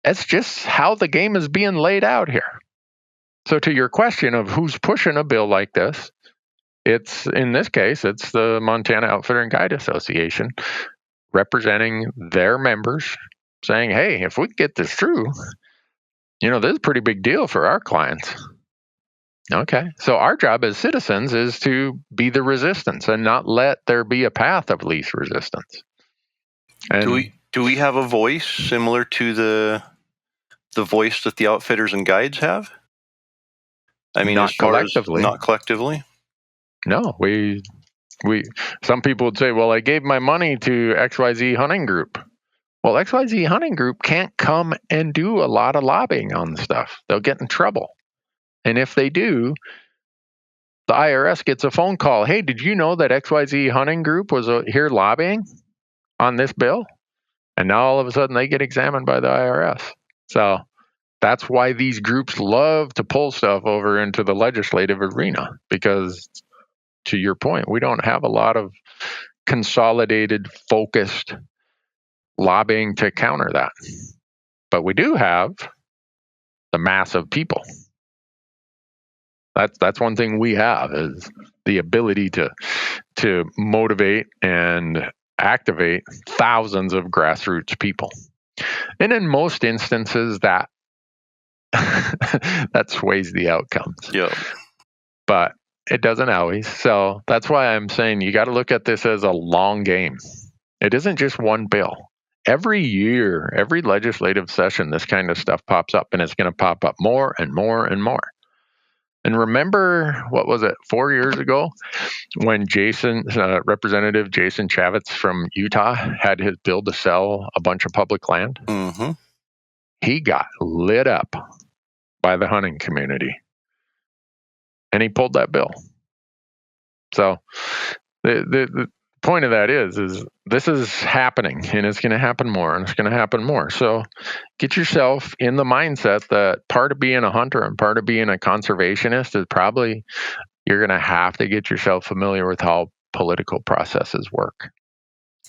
It's just how the game is being laid out here. So to your question of who's pushing a bill like this, in this case, it's the Montana Outfitter and Guide Association representing their members, saying, hey, if we get this through, this is a pretty big deal for our clients. Okay, so our job as citizens is to be the resistance and not let there be a path of least resistance. And do we have a voice similar to the voice that the outfitters and guides have? I mean, not collectively. Not collectively. No, we. Some people would say, well, I gave my money to XYZ Hunting Group. Well, XYZ Hunting Group can't come and do a lot of lobbying on the stuff. They'll get in trouble. And if they do, the IRS gets a phone call. Hey, did you know that XYZ Hunting Group was here lobbying on this bill? And now all of a sudden they get examined by the IRS. So that's why these groups love to pull stuff over into the legislative arena, because to your point, we don't have a lot of consolidated, focused lobbying to counter that. But we do have the mass of people. That's one thing we have, is the ability to motivate and activate thousands of grassroots people. And in most instances that sways the outcomes. Yeah. But it doesn't always. So that's why I'm saying you got to look at this as a long game. It isn't just one bill. Every year, every legislative session, this kind of stuff pops up, and it's going to pop up more and more and more. And remember, what was it, 4 years ago, when Representative Jason Chavez from Utah had his bill to sell a bunch of public land? Mm-hmm. He got lit up by the hunting community, and he pulled that bill. So the point of that is this is happening, and it's going to happen more, and it's going to happen more. So get yourself in the mindset that part of being a hunter and part of being a conservationist is probably you're going to have to get yourself familiar with how political processes work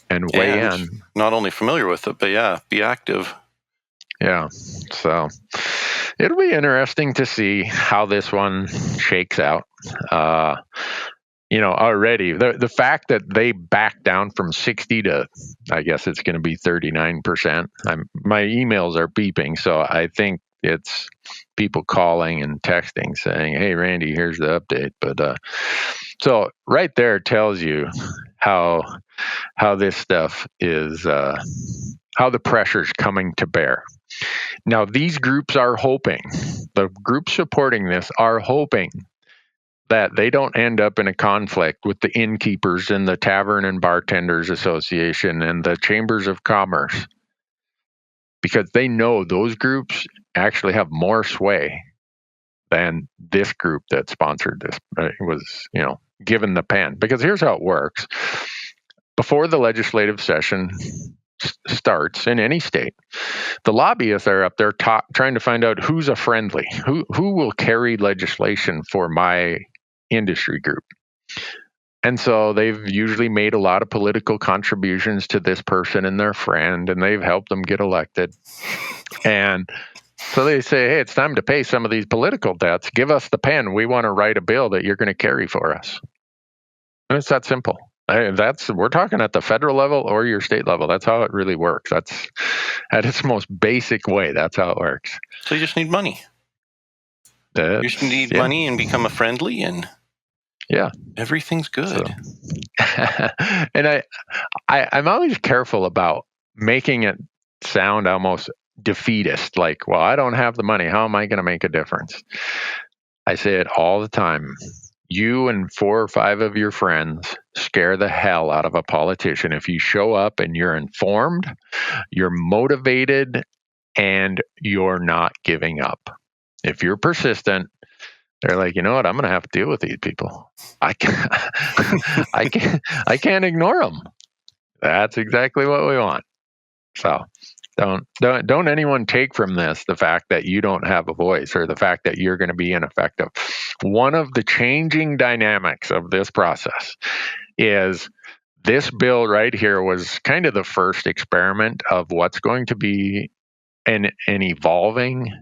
and weigh in. Not only familiar with it, but be active. Yeah. So it'll be interesting to see how this one shakes out. Already the fact that they backed down from 60 to, I guess it's going to be 39%. My emails are beeping, so I think it's people calling and texting saying, "Hey, Randy, here's the update." But so right there tells you how this stuff is how the pressure's coming to bear. Now, these groups are hoping, the groups supporting this are hoping that they don't end up in a conflict with the innkeepers and the Tavern and Bartenders Association and the Chambers of Commerce, because they know those groups actually have more sway than this group that sponsored this, was, given the pen. Because here's how it works. Before the legislative session starts in any state, the lobbyists are up there trying to find out who's a friendly, who will carry legislation for my industry group. And so they've usually made a lot of political contributions to this person and their friend, and they've helped them get elected. And so they say, hey, it's time to pay some of these political debts. Give us the pen. We want to write a bill that you're going to carry for us. And it's that simple. We're talking at the federal level or your state level. That's how it really works. That's at its most basic way. That's how it works. So you just need money. You just need money and become a friendly, and everything's good. So, and I'm always careful about making it sound almost defeatist, like, well, I don't have the money. How am I going to make a difference? I say it all the time. You and 4 or 5 of your friends scare the hell out of a politician if you show up and you're informed, you're motivated, and you're not giving up. If you're persistent, they're like, you know what? I'm going to have to deal with these people. I can't ignore them. That's exactly what we want. So don't anyone take from this the fact that you don't have a voice or the fact that you're going to be ineffective. One of the changing dynamics of this process is this bill right here was kind of the first experiment of what's going to be an evolving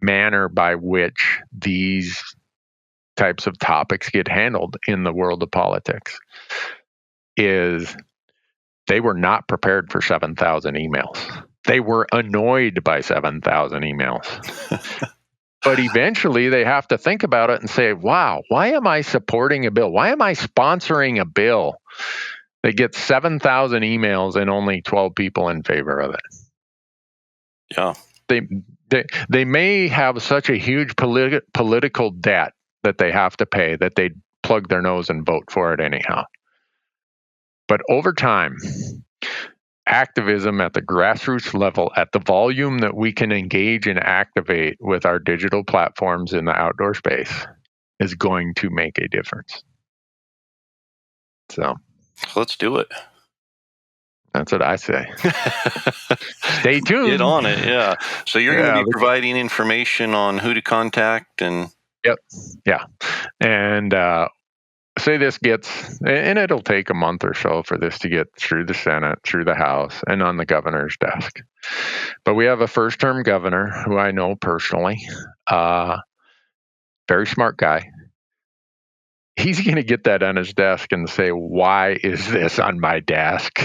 manner by which these types of topics get handled in the world of politics. Is they were not prepared for 7,000 emails. They were annoyed by 7,000 emails. But eventually they have to think about it and say, wow, why am I supporting a bill? Why am I sponsoring a bill that gets 7,000 emails and only 12 people in favor of it? Yeah. They may have such a huge political debt that they have to pay that they plug their nose and vote for it anyhow. But over time, activism at the grassroots level, at the volume that we can engage and activate with our digital platforms in the outdoor space, is going to make a difference. So let's do it. That's what I say. Stay tuned. Get on it, yeah. So you're going to be providing information on who to contact and... Yep. Yeah. And say this gets, and it'll take a month or so for this to get through the Senate, through the House, and on the governor's desk. But we have a first-term governor who I know personally, very smart guy. He's going to get that on his desk and say, why is this on my desk?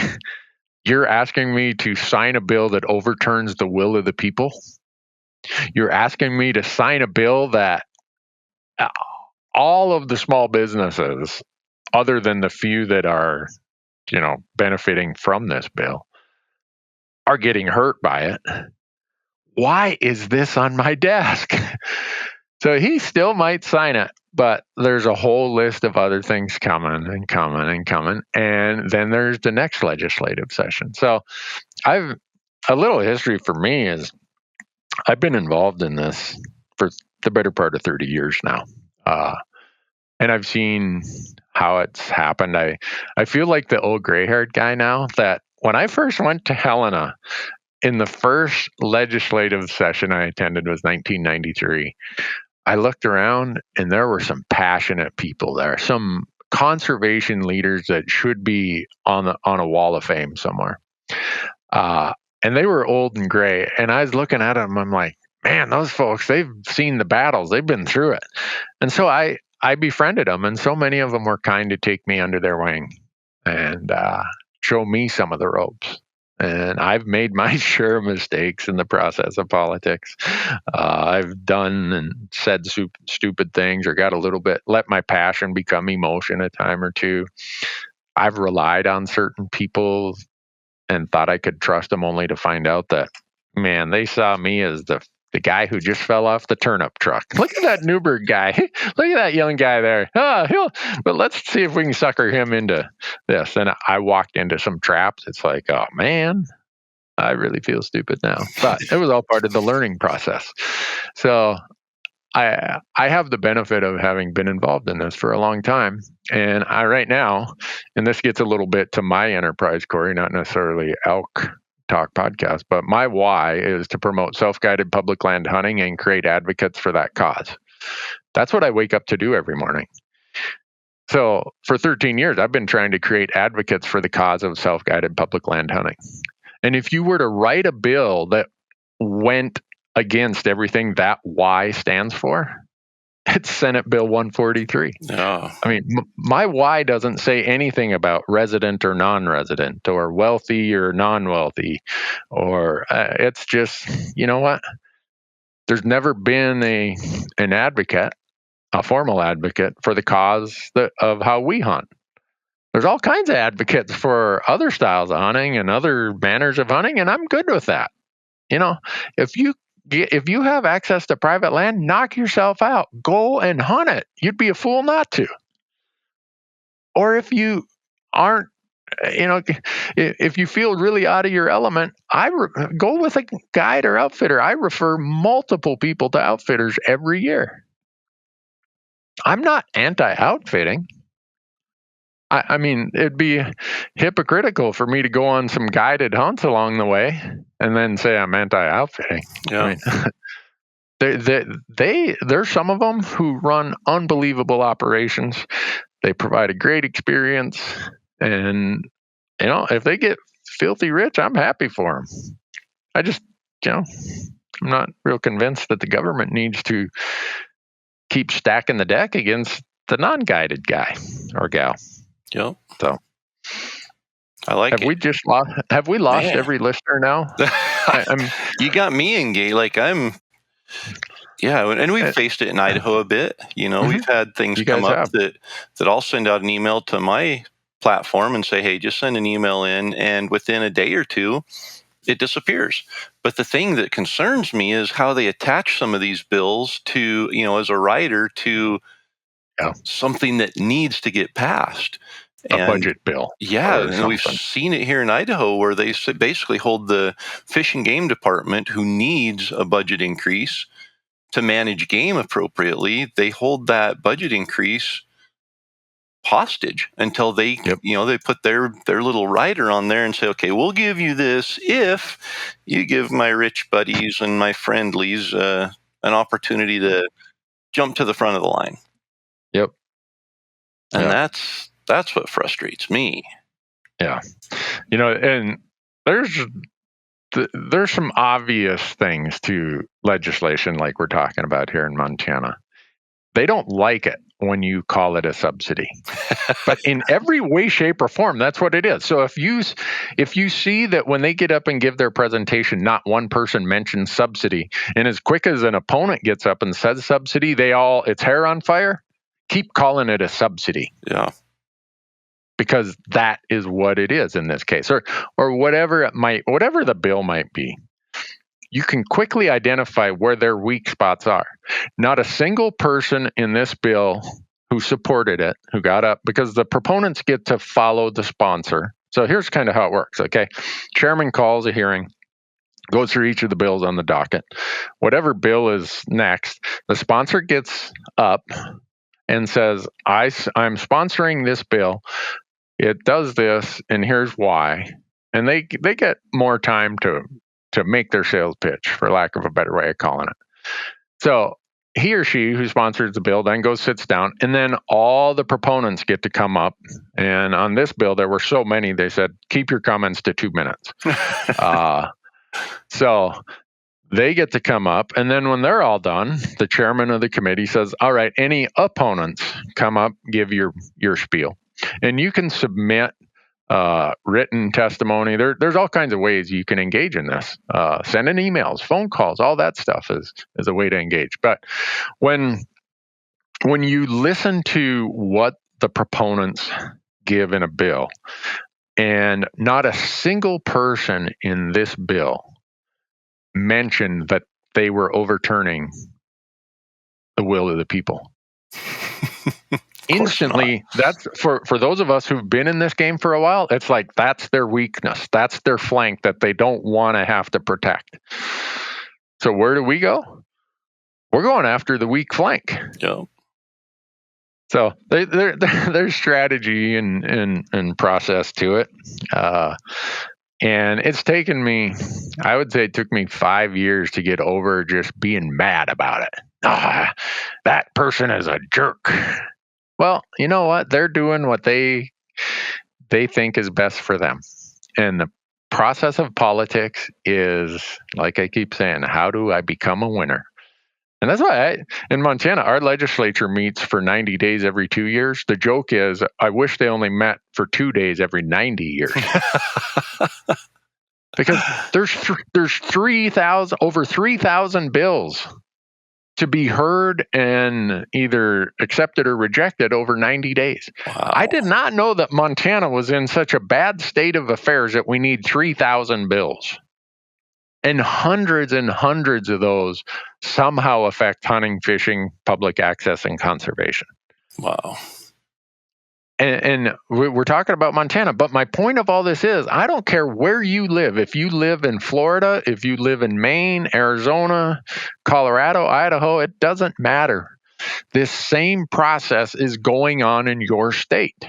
You're asking me to sign a bill that overturns the will of the people? You're asking me to sign a bill that all of the small businesses, other than the few that are, benefiting from this bill, are getting hurt by it. Why is this on my desk? So he still might sign it, but there's a whole list of other things coming. And then there's the next legislative session. So a little history for me is I've been involved in this for the better part of 30 years now. And I've seen how it's happened. I feel like the old gray-haired guy now, that when I first went to Helena, in the first legislative session I attended was 1993, I looked around and there were some passionate people there, some conservation leaders that should be on a wall of fame somewhere. And they were old and gray. And I was looking at them, I'm like, man, those folks, they've seen the battles, they've been through it. And so I befriended them, and so many of them were kind to take me under their wing and show me some of the ropes. And I've made my share of mistakes in the process of politics. I've done and said stupid things, or got a little bit, let my passion become emotion a time or two. I've relied on certain people and thought I could trust them, only to find out that, man, they saw me as the guy who just fell off the turnip truck. Look at that Newberg guy. Look at that young guy there. But let's see if we can sucker him into this. And I walked into some traps. It's like, oh man, I really feel stupid now. But it was all part of the learning process. So I have the benefit of having been involved in this for a long time. And I right now, and this gets a little bit to my enterprise, Corey, not necessarily Elk Talk Podcast, but my why is to promote self-guided public land hunting and create advocates for that cause. That's what I wake up to do every morning. So for 13 years, I've been trying to create advocates for the cause of self-guided public land hunting. And if you were to write a bill that went against everything that why stands for, it's Senate Bill 143. Oh. I mean, my why doesn't say anything about resident or non-resident or wealthy or non-wealthy, or it's just, you know what? There's never been an advocate, a formal advocate for the cause of how we hunt. There's all kinds of advocates for other styles of hunting and other manners of hunting, and I'm good with that. You know, if you have access to private land, knock yourself out. Go and hunt it. You'd be a fool not to. Or if you aren't, if you feel really out of your element, go with a guide or outfitter. I refer multiple people to outfitters every year. I'm not anti-outfitting. I mean, it'd be hypocritical for me to go on some guided hunts along the way and then say I'm anti-outfitting. Yeah. I mean, there's some of them who run unbelievable operations. They provide a great experience, and if they get filthy rich, I'm happy for them. I just, I'm not real convinced that the government needs to keep stacking the deck against the non-guided guy or gal. Yep. So I like it. Have we lost every listener now? You got me engaged. Like and we've faced it in Idaho a bit. We've had things come up that I'll send out an email to my platform and say, hey, just send an email in, and within a day or two, it disappears. But the thing that concerns me is how they attach some of these bills to, as a writer, to something that needs to get passed. A budget bill. Yeah, and we've seen it here in Idaho where they basically hold the Fish and Game Department, who needs a budget increase to manage game appropriately. They hold that budget increase hostage until they, they put their little rider on there and say, okay, we'll give you this if you give my rich buddies and my friendlies an opportunity to jump to the front of the line. Yep. And that's what frustrates me. Yeah. And there's some obvious things to legislation like we're talking about here in Montana. They don't like it when you call it a subsidy. But in every way, shape, or form, that's what it is. So if you see that when they get up and give their presentation, not one person mentions subsidy, and as quick as an opponent gets up and says subsidy, it's hair on fire, keep calling it a subsidy. Yeah. Because that is what it is in this case, or whatever the bill might be. You can quickly identify where their weak spots are. Not a single person in this bill who supported it, who got up, because the proponents get to follow the sponsor. So here's kind of how it works, okay? Chairman calls a hearing, goes through each of the bills on the docket. Whatever bill is next, the sponsor gets up and says, I'm sponsoring this bill. It does this, and here's why. And they get more time to make their sales pitch, for lack of a better way of calling it. So he or she who sponsors the bill then sits down, and then all the proponents get to come up. And on this bill, there were so many, they said, keep your comments to 2 minutes. So they get to come up, and then when they're all done, the chairman of the committee says, all right, any opponents, come up, give your spiel. And you can submit written testimony. There's all kinds of ways you can engage in this. Sending emails, phone calls, all that stuff is a way to engage. But when you listen to what the proponents give in a bill, And not a single person in this bill mentioned that they were overturning the will of the people. Instantly, that's for those of us who've been in this game for a while, it's like that's their weakness. That's their flank that they don't want to have to protect. So where do we go? We're going after the weak flank. Yeah. So there's strategy and process to it. And it's taken me, I would say it took me 5 years to get over just being mad about it. That person is a jerk. Well, you know what? They're doing what they think is best for them. And the process of politics is, like I keep saying, how do I become a winner? And that's why in Montana, our legislature meets for 90 days every 2 years. The joke is, I wish they only met for 2 days every 90 years. Because there's 3,000, over 3,000 bills to be heard and either accepted or rejected over 90 days. Wow. I did not know that Montana was in such a bad state of affairs that we need 3,000 bills. And hundreds of those somehow affect hunting, fishing, public access, and conservation. Wow. And we're talking about Montana, but my point of all this is, I don't care where you live. If you live in Florida, if you live in Maine, Arizona, Colorado, Idaho, it doesn't matter. This same process is going on in your state.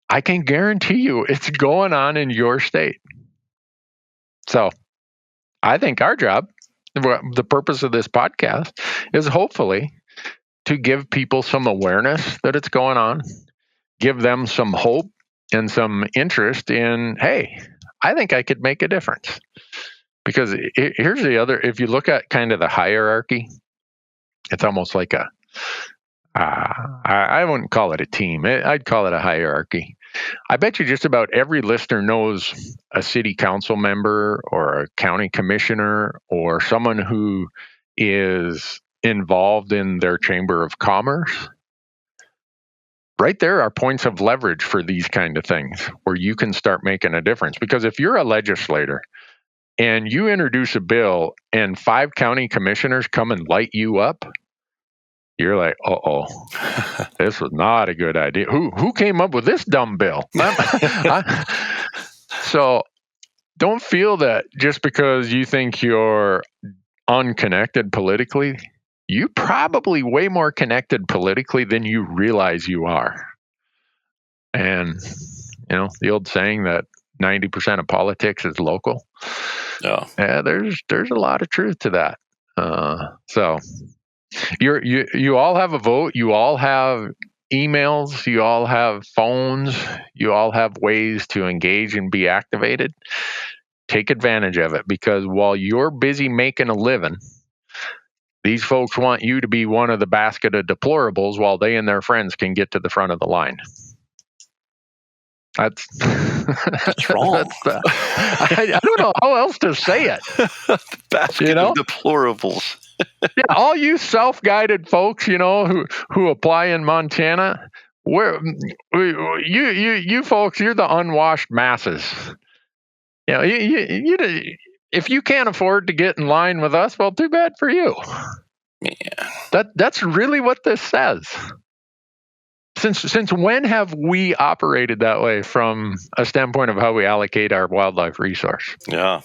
I can guarantee you it's going on in your state. So I think our job, the purpose of this podcast, is hopefully to give people some awareness that it's going on, give them some hope and some interest in, hey, I think I could make a difference. Because here's the other, if you look at kind of the hierarchy, it's almost like I wouldn't call it a team. I'd call it a hierarchy. I bet you just about every listener knows a city council member or a county commissioner or someone who is involved in their chamber of commerce. Right there are points of leverage for these kind of things where you can start making a difference. Because if you're a legislator and you introduce a bill and 5 county commissioners come and light you up, you're like, uh-oh, this was not a good idea. Who came up with this dumb bill? So don't feel that just because you think you're unconnected politically, you're probably way more connected politically than you realize you are. And, the old saying that 90% of politics is local. Yeah. There's a lot of truth to that. So you all have a vote. You all have emails. You all have phones. You all have ways to engage and be activated. Take advantage of it, because while you're busy making a living, these folks want you to be one of the basket of deplorables while they and their friends can get to the front of the line. That's wrong. I don't know how else to say it. Basket of deplorables. Yeah, all you self-guided folks, who apply in Montana, you folks, you're the unwashed masses. If you can't afford to get in line with us, well, too bad for you. Man. That's really what this says. Since when have we operated that way from a standpoint of how we allocate our wildlife resource? Yeah.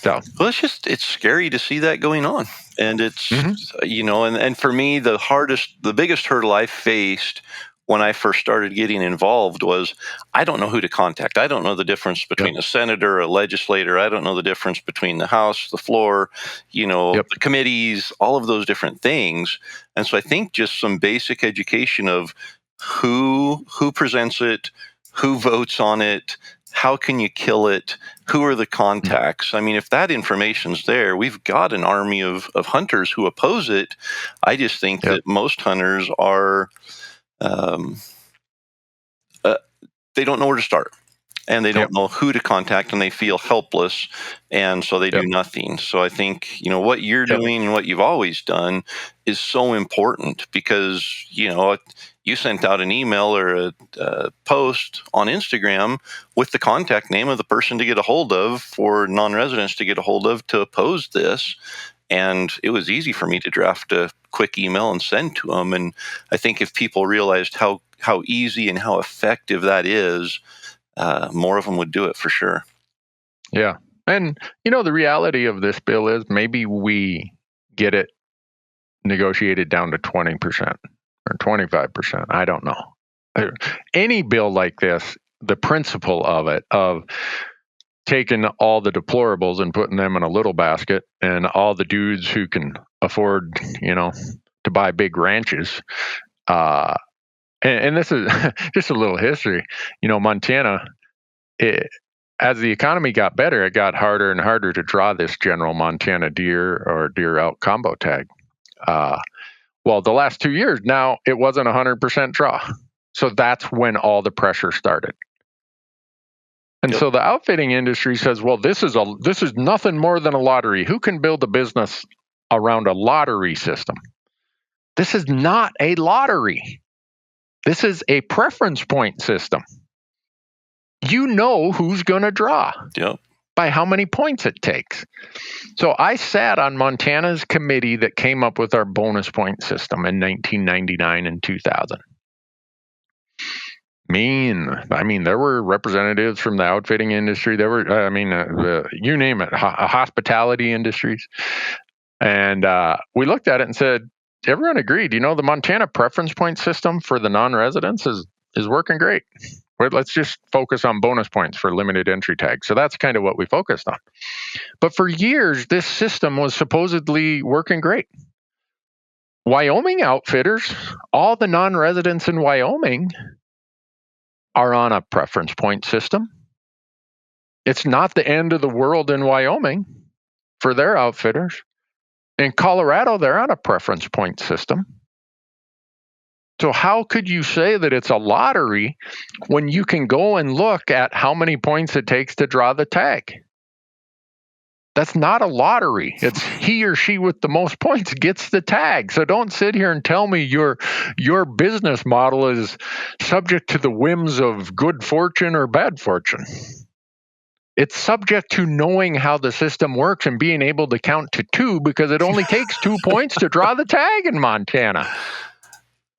So, well, it's scary to see that going on. And it's, and for me, the biggest hurdle I faced when I first started getting involved was, I don't know who to contact. I don't know the difference between a senator, a legislator. I don't know the difference between the House, the floor, the committees, all of those different things. And so I think just some basic education of who presents it, who votes on it, how can you kill it, who are the contacts. I mean, if that information's there, we've got an army of hunters who oppose it. I just think that most hunters are... they don't know where to start. and they don't know who to contact, and they feel helpless, and so they do nothing. So I think, what you're doing and what you've always done is so important, because, you sent out an email or a post on Instagram with the contact name of the person to get a hold of, for non-residents to get a hold of, to oppose this. And it was easy for me to draft a quick email and send to them. And I think if people realized how easy and how effective that is, more of them would do it for sure. Yeah. And, the reality of this bill is maybe we get it negotiated down to 20% or 25%. I don't know. Any bill like this, the principle of it, of taking all the deplorables and putting them in a little basket, and all the dudes who can afford, to buy big ranches. And this is just a little history. Montana, as the economy got better, it got harder and harder to draw this general Montana deer or deer elk combo tag. Well, the last 2 years now, it wasn't 100% draw. So that's when all the pressure started. And so the outfitting industry says, well, this is nothing more than a lottery. Who can build a business around a lottery system? This is not a lottery. This is a preference point system. You know who's going to draw by how many points it takes. So I sat on Montana's committee that came up with our bonus point system in 1999 and 2000. There were representatives from the outfitting industry. There were, you name it, hospitality industries. And we looked at it and said, everyone agreed, the Montana preference point system for the non-residents is working great. Let's just focus on bonus points for limited entry tags. So that's kind of what we focused on. But for years, this system was supposedly working great. Wyoming outfitters, all the non-residents in Wyoming are on a preference point system. It's not the end of the world in Wyoming for their outfitters. In Colorado, they're on a preference point system. So how could you say that it's a lottery when you can go and look at how many points it takes to draw the tag? That's not a lottery. It's he or she with the most points gets the tag. So don't sit here and tell me your business model is subject to the whims of good fortune or bad fortune. It's subject to knowing how the system works and being able to count to 2, because it only takes 2 points to draw the tag in Montana.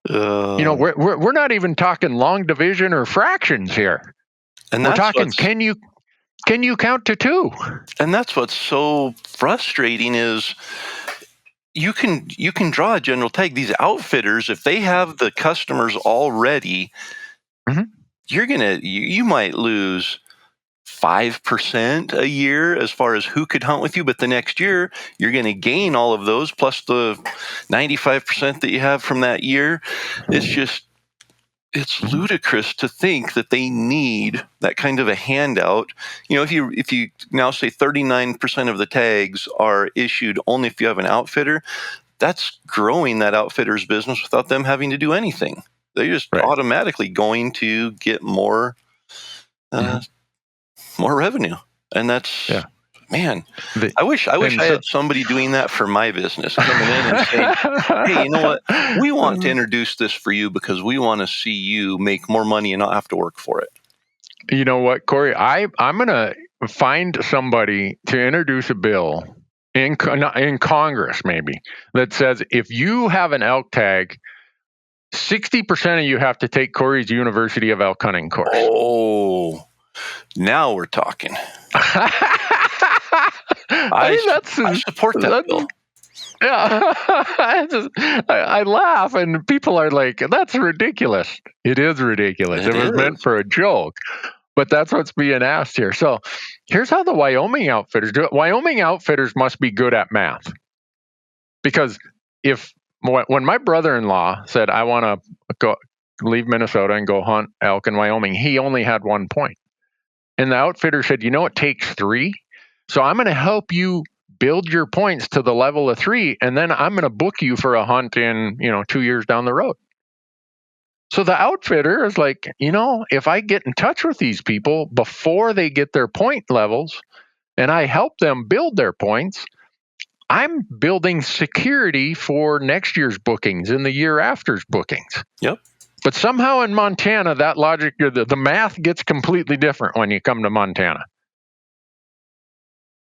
We're not even talking long division or fractions here. And we're talking, can you count to 2? And that's what's so frustrating is you can draw a general tag. These outfitters, if they have the customers already, you might lose 5% a year as far as who could hunt with you, but the next year you're going to gain all of those plus the 95% that you have from that year. It's ludicrous to think that they need that kind of a handout. If you now say 39% of the tags are issued only if you have an outfitter, that's growing that outfitter's business without them having to do anything. They're just automatically going to get more revenue. And that's, man, I wish I had somebody doing that for my business, coming in and saying, hey, you know what? We want to introduce this for you because we want to see you make more money and not have to work for it. You know what, Corey? I'm going to find somebody to introduce a bill in Congress, maybe, that says if you have an elk tag, 60% of you have to take Corey's University of Elk Hunting course. Oh, now we're talking. I support that bill. Yeah, I laugh, and people are like, "That's ridiculous." It is ridiculous. It was meant for a joke, but that's what's being asked here. So, here's how the Wyoming outfitters do it. Wyoming outfitters must be good at math, because when my brother-in-law said, "I want to leave Minnesota and go hunt elk in Wyoming," he only had 1 point. And the outfitter said, it takes 3. So I'm going to help you build your points to the level of 3. And then I'm going to book you for a hunt in, 2 years down the road. So the outfitter is like, if I get in touch with these people before they get their point levels and I help them build their points, I'm building security for next year's bookings and the year after's bookings. Yep. But somehow in Montana, that logic, the math gets completely different when you come to Montana.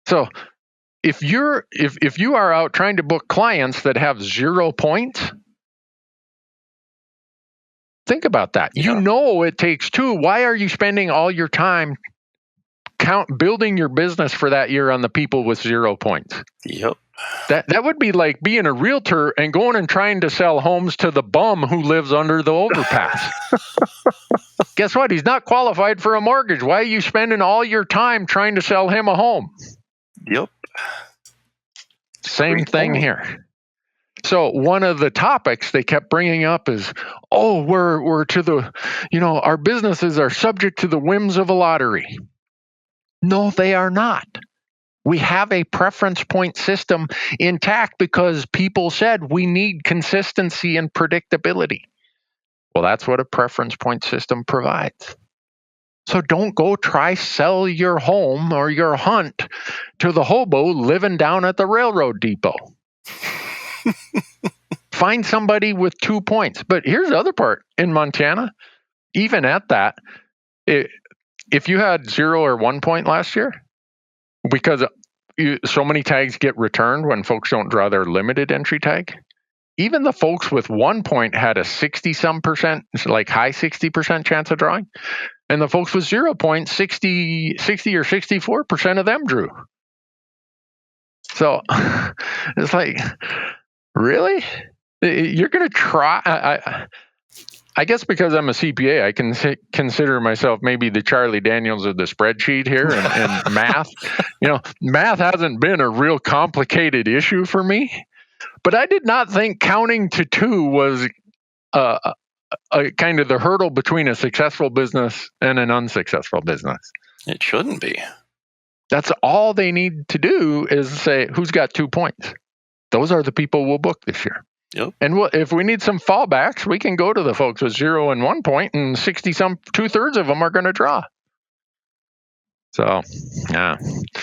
So if you are out trying to book clients that have 0 points, think about that. Yeah. It takes 2. Why are you spending all your time building your business for that year on the people with 0 points? Yep. That would be like being a realtor and going and trying to sell homes to the bum who lives under the overpass. Guess what? He's not qualified for a mortgage. Why are you spending all your time trying to sell him a home? Yep. Same thing here. So one of the topics they kept bringing up is, we're to the, our businesses are subject to the whims of a lottery. No, they are not. We have a preference point system intact because people said we need consistency and predictability. Well, that's what a preference point system provides. So don't go try sell your home or your hunt to the hobo living down at the railroad depot. Find somebody with 2 points. But here's the other part. In Montana, even at that, if you had 0 or 1 point last year, because so many tags get returned when folks don't draw their limited entry tag, even the folks with 1 point had a 60-some%, like high 60% chance of drawing. And the folks with 0 points, 60 or 64% of them drew. So it's like, really? You're going to try? I guess because I'm a CPA, I can consider myself maybe the Charlie Daniels of the spreadsheet here and math. Math hasn't been a real complicated issue for me, but I did not think counting to 2 was a kind of the hurdle between a successful business and an unsuccessful business. It shouldn't be. That's all they need to do is say, who's got 2 points? Those are the people we'll book this year. Yep. And if we need some fallbacks, we can go to the folks with 0 and 1 point, and 2/3 of them are going to draw. So, yeah.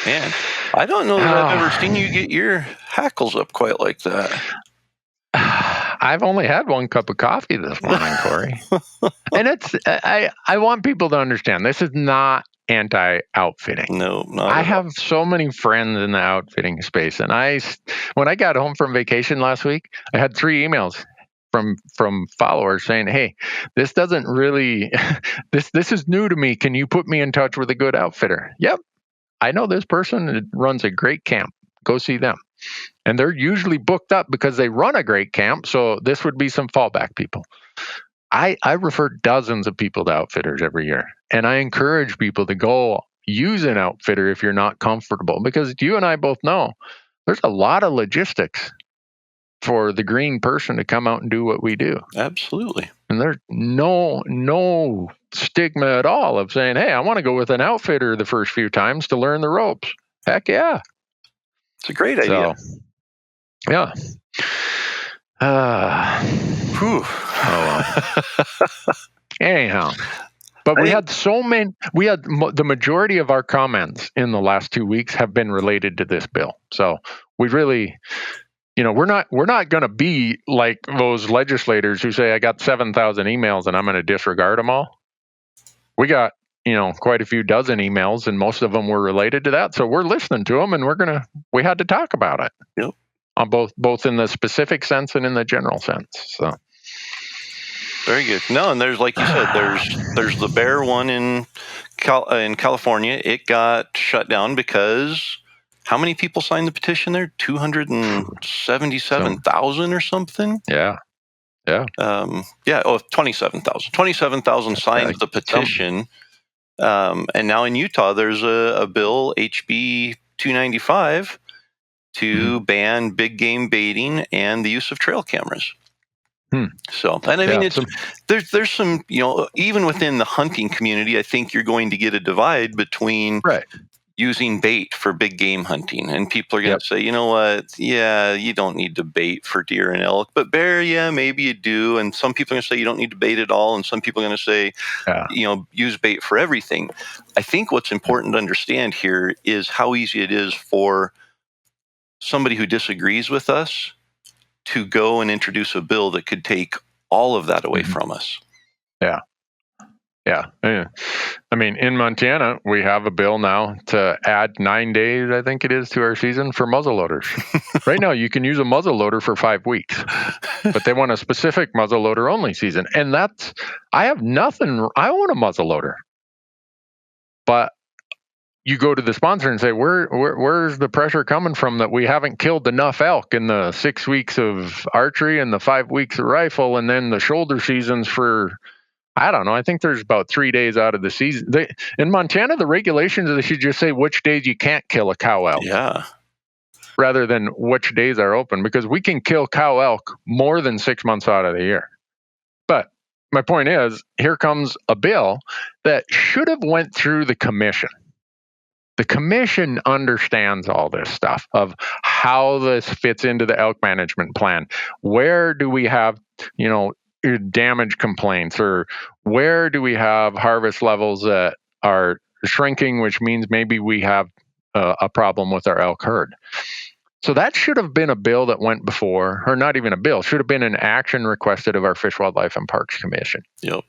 Man, I don't know that I've ever seen you get your hackles up quite like that. I've only had 1 cup of coffee this morning, Corey. And I want people to understand, this is not anti-outfitting. No, not I have so many friends in the outfitting space, and when I got home from vacation last week, I had 3 emails from followers saying, "Hey, this doesn't really this is new to me. Can you put me in touch with a good outfitter?" Yep, I know this person runs a great camp. Go see them, and they're usually booked up because they run a great camp. So this would be some fallback people. I refer dozens of people to outfitters every year, and I encourage people to go use an outfitter if you're not comfortable, because you and I both know there's a lot of logistics for the green person to come out and do what we do. Absolutely. And there's no stigma at all of saying, hey, I want to go with an outfitter the first few times to learn the ropes. Heck yeah. It's a great idea. So, yeah. Anyhow, but we had the majority of our comments in the last 2 weeks have been related to this bill. So we really, we're not going to be like those legislators who say, I got 7,000 emails and I'm going to disregard them all. We got, quite a few dozen emails, and most of them were related to that. So we're listening to them, and we had to talk about it. Yep. On both in the specific sense and in the general sense. So very good. No, and there's, like you said, there's the bear one in California. It got shut down because how many people signed the petition there? 277,000 or something. Yeah. 27,000. 27,000 signed the petition. And now in Utah, there's a bill, HB 295. To ban big game baiting and the use of trail cameras. So, and I mean, there's some, even within the hunting community, I think you're going to get a divide between using bait for big game hunting. And people are going to say, you know what? Yeah, you don't need to bait for deer and elk, but bear, yeah, maybe you do. And some people are going to say you don't need to bait at all. And some people are going to say, use bait for everything. I think what's important to understand here is how easy it is for somebody who disagrees with us to go and introduce a bill that could take all of that away from us. Yeah. I mean, in Montana, we have a bill now to add 9 days, I think it is, to our season for muzzleloaders. Right now, you can use a muzzleloader for 5 weeks, but they want a specific muzzleloader only season. And I have nothing. I own a muzzleloader, but you go to the sponsor and say, where's the pressure coming from that we haven't killed enough elk in the 6 weeks of archery and the 5 weeks of rifle, and then the shoulder seasons for, I don't know, I think there's about 3 days out of the season. In Montana, the regulations, they should just say which days you can't kill a cow elk. Yeah. Rather than which days are open, because we can kill cow elk more than 6 months out of the year. But my point is, here comes a bill that should have went through the commission. The commission understands all this stuff of how this fits into the elk management plan. Where do we have, damage complaints, or where do we have harvest levels that are shrinking, which means maybe we have a problem with our elk herd. So that should have been a bill that went before, or not even a bill, should have been an action requested of our Fish, Wildlife, and Parks Commission. Yep.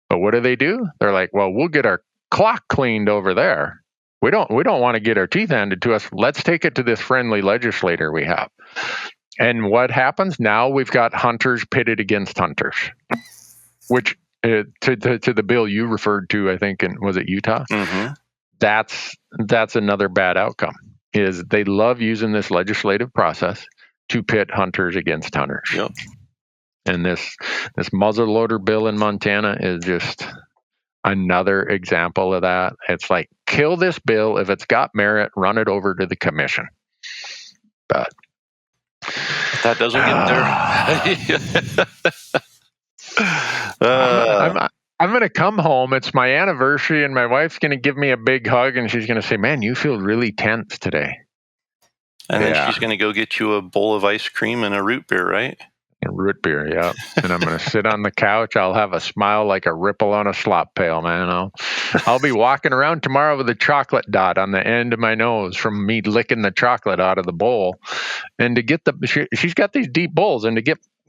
But what do? They're like, well, we'll get our clock cleaned over there. We don't want to get our teeth handed to us. Let's take it to this friendly legislator we have. And what happens now? We've got hunters pitted against hunters, which to the bill you referred to, I think, was it Utah? Mm-hmm. That's another bad outcome. Is they love using this legislative process to pit hunters against hunters. Yep. And this muzzleloader bill in Montana is just another example of that. It's like, kill this bill. If it's got merit, run it over to the commission. But that doesn't get there. I'm going to come home. It's my anniversary, and my wife's going to give me a big hug, and she's going to say, man, you feel really tense today. And then she's going to go get you a bowl of ice cream and a root beer, right? A root beer, yeah. And I'm going to sit on the couch. I'll have a smile like a ripple on a slop pail, man. I'll be walking around tomorrow with a chocolate dot on the end of my nose from me licking the chocolate out of the bowl. And to get she's got these deep bowls, and to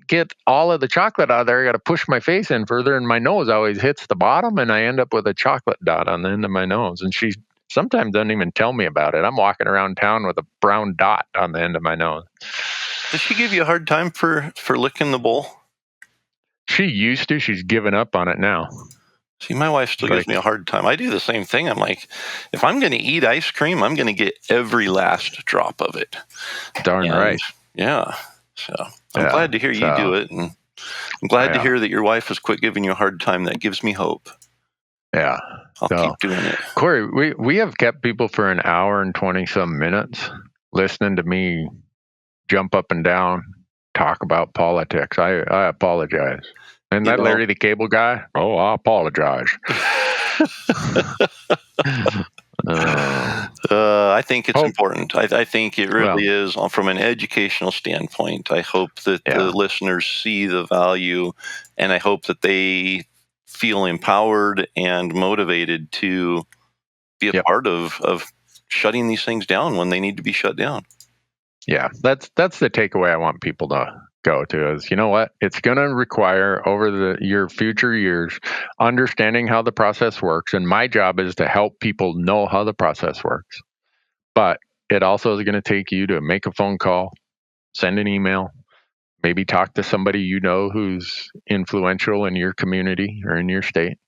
get all of the chocolate out of there, I got to push my face in further, and my nose always hits the bottom, and I end up with a chocolate dot on the end of my nose. And she sometimes doesn't even tell me about it. I'm walking around town with a brown dot on the end of my nose. Does she give you a hard time for licking the bowl? She used to. She's given up on it now. See, my wife still gives me a hard time. I do the same thing. I'm like, if I'm going to eat ice cream, I'm going to get every last drop of it. Darn right. Yeah. So I'm glad to hear you do it. And I'm glad to hear that your wife has quit giving you a hard time. That gives me hope. Yeah. I'll keep doing it. Corey, we have kept people for an hour and 20-some minutes listening to me jump up and down, talk about politics. I apologize. And that Larry the Cable Guy? Oh, I apologize. I think it's important. I think it really is from an educational standpoint. I hope that the listeners see the value, and I hope that they feel empowered and motivated to be a part of shutting these things down when they need to be shut down. Yeah, that's the takeaway I want people to go to is, you know what? It's going to require over your future years understanding how the process works. And my job is to help people know how the process works. But it also is going to take you to make a phone call, send an email, maybe talk to somebody you know who's influential in your community or in your state.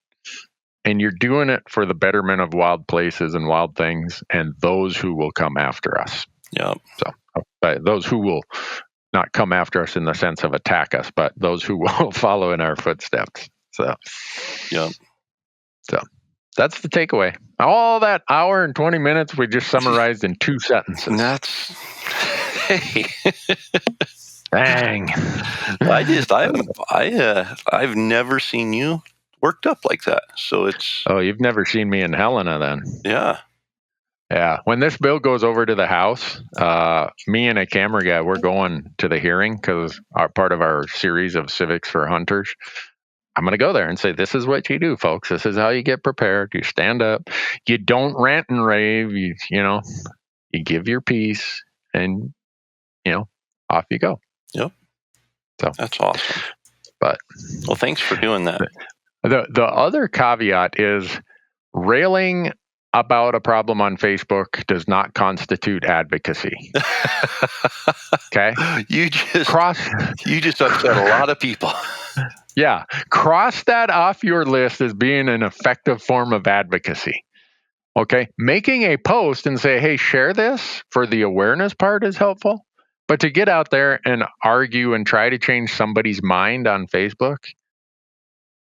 And you're doing it for the betterment of wild places and wild things and those who will come after us. Yeah. So those who will not come after us in the sense of attack us, but those who will follow in our footsteps. So that's the takeaway. All that hour and 20 minutes we just summarized in 2 sentences. And that's Dang. I've never seen you worked up like that. So it's. Oh, you've never seen me in Helena then? Yeah. Yeah. When this bill goes over to the House, me and a camera guy, we're going to the hearing because part of our series of Civics for Hunters. I'm going to go there and say, this is what you do, folks. This is how you get prepared. You stand up. You don't rant and rave. You give your piece and, off you go. Yep. So that's awesome. But well, thanks for doing that. The other caveat is railing about a problem on Facebook does not constitute advocacy. Okay? You just upset a lot of people. Yeah. Cross that off your list as being an effective form of advocacy. Okay? Making a post and say, hey, share this for the awareness part is helpful. But to get out there and argue and try to change somebody's mind on Facebook,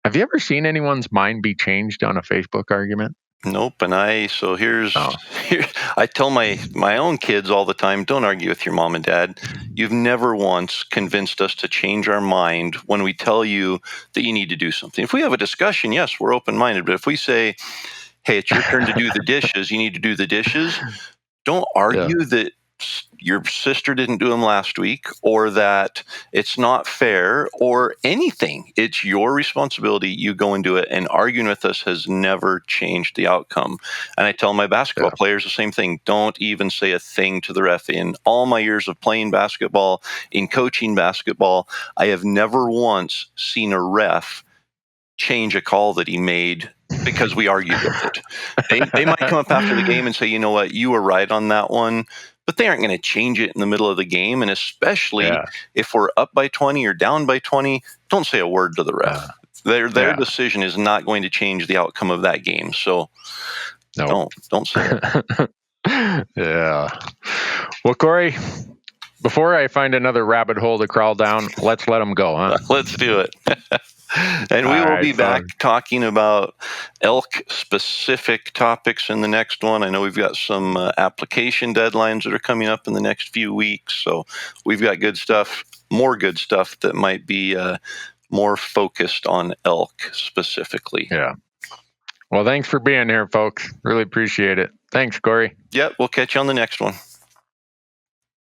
have you ever seen anyone's mind be changed on a Facebook argument? Nope. And I tell my own kids all the time, don't argue with your mom and dad. You've never once convinced us to change our mind when we tell you that you need to do something. If we have a discussion, yes, we're open-minded. But if we say, hey, it's your turn to do the dishes, you need to do the dishes, don't argue that your sister didn't do them last week or that it's not fair or anything. It's your responsibility. You go and do it. And arguing with us has never changed the outcome. And I tell my basketball players the same thing. Don't even say a thing to the ref. In all my years of playing basketball, in coaching basketball, I have never once seen a ref change a call that he made because we argued with it. They might come up after the game and say, you know what, you were right on that one. But they aren't going to change it in the middle of the game. And especially if we're up by 20 or down by 20, don't say a word to the ref. Their decision is not going to change the outcome of that game. So don't say it. Yeah. Well, Corey, before I find another rabbit hole to crawl down, let's let them go, huh? Let's do it. And we will be back talking about elk-specific topics in the next one. I know we've got some application deadlines that are coming up in the next few weeks. So we've got more good stuff that might be more focused on elk specifically. Yeah. Well, thanks for being here, folks. Really appreciate it. Thanks, Corey. Yep, we'll catch you on the next one.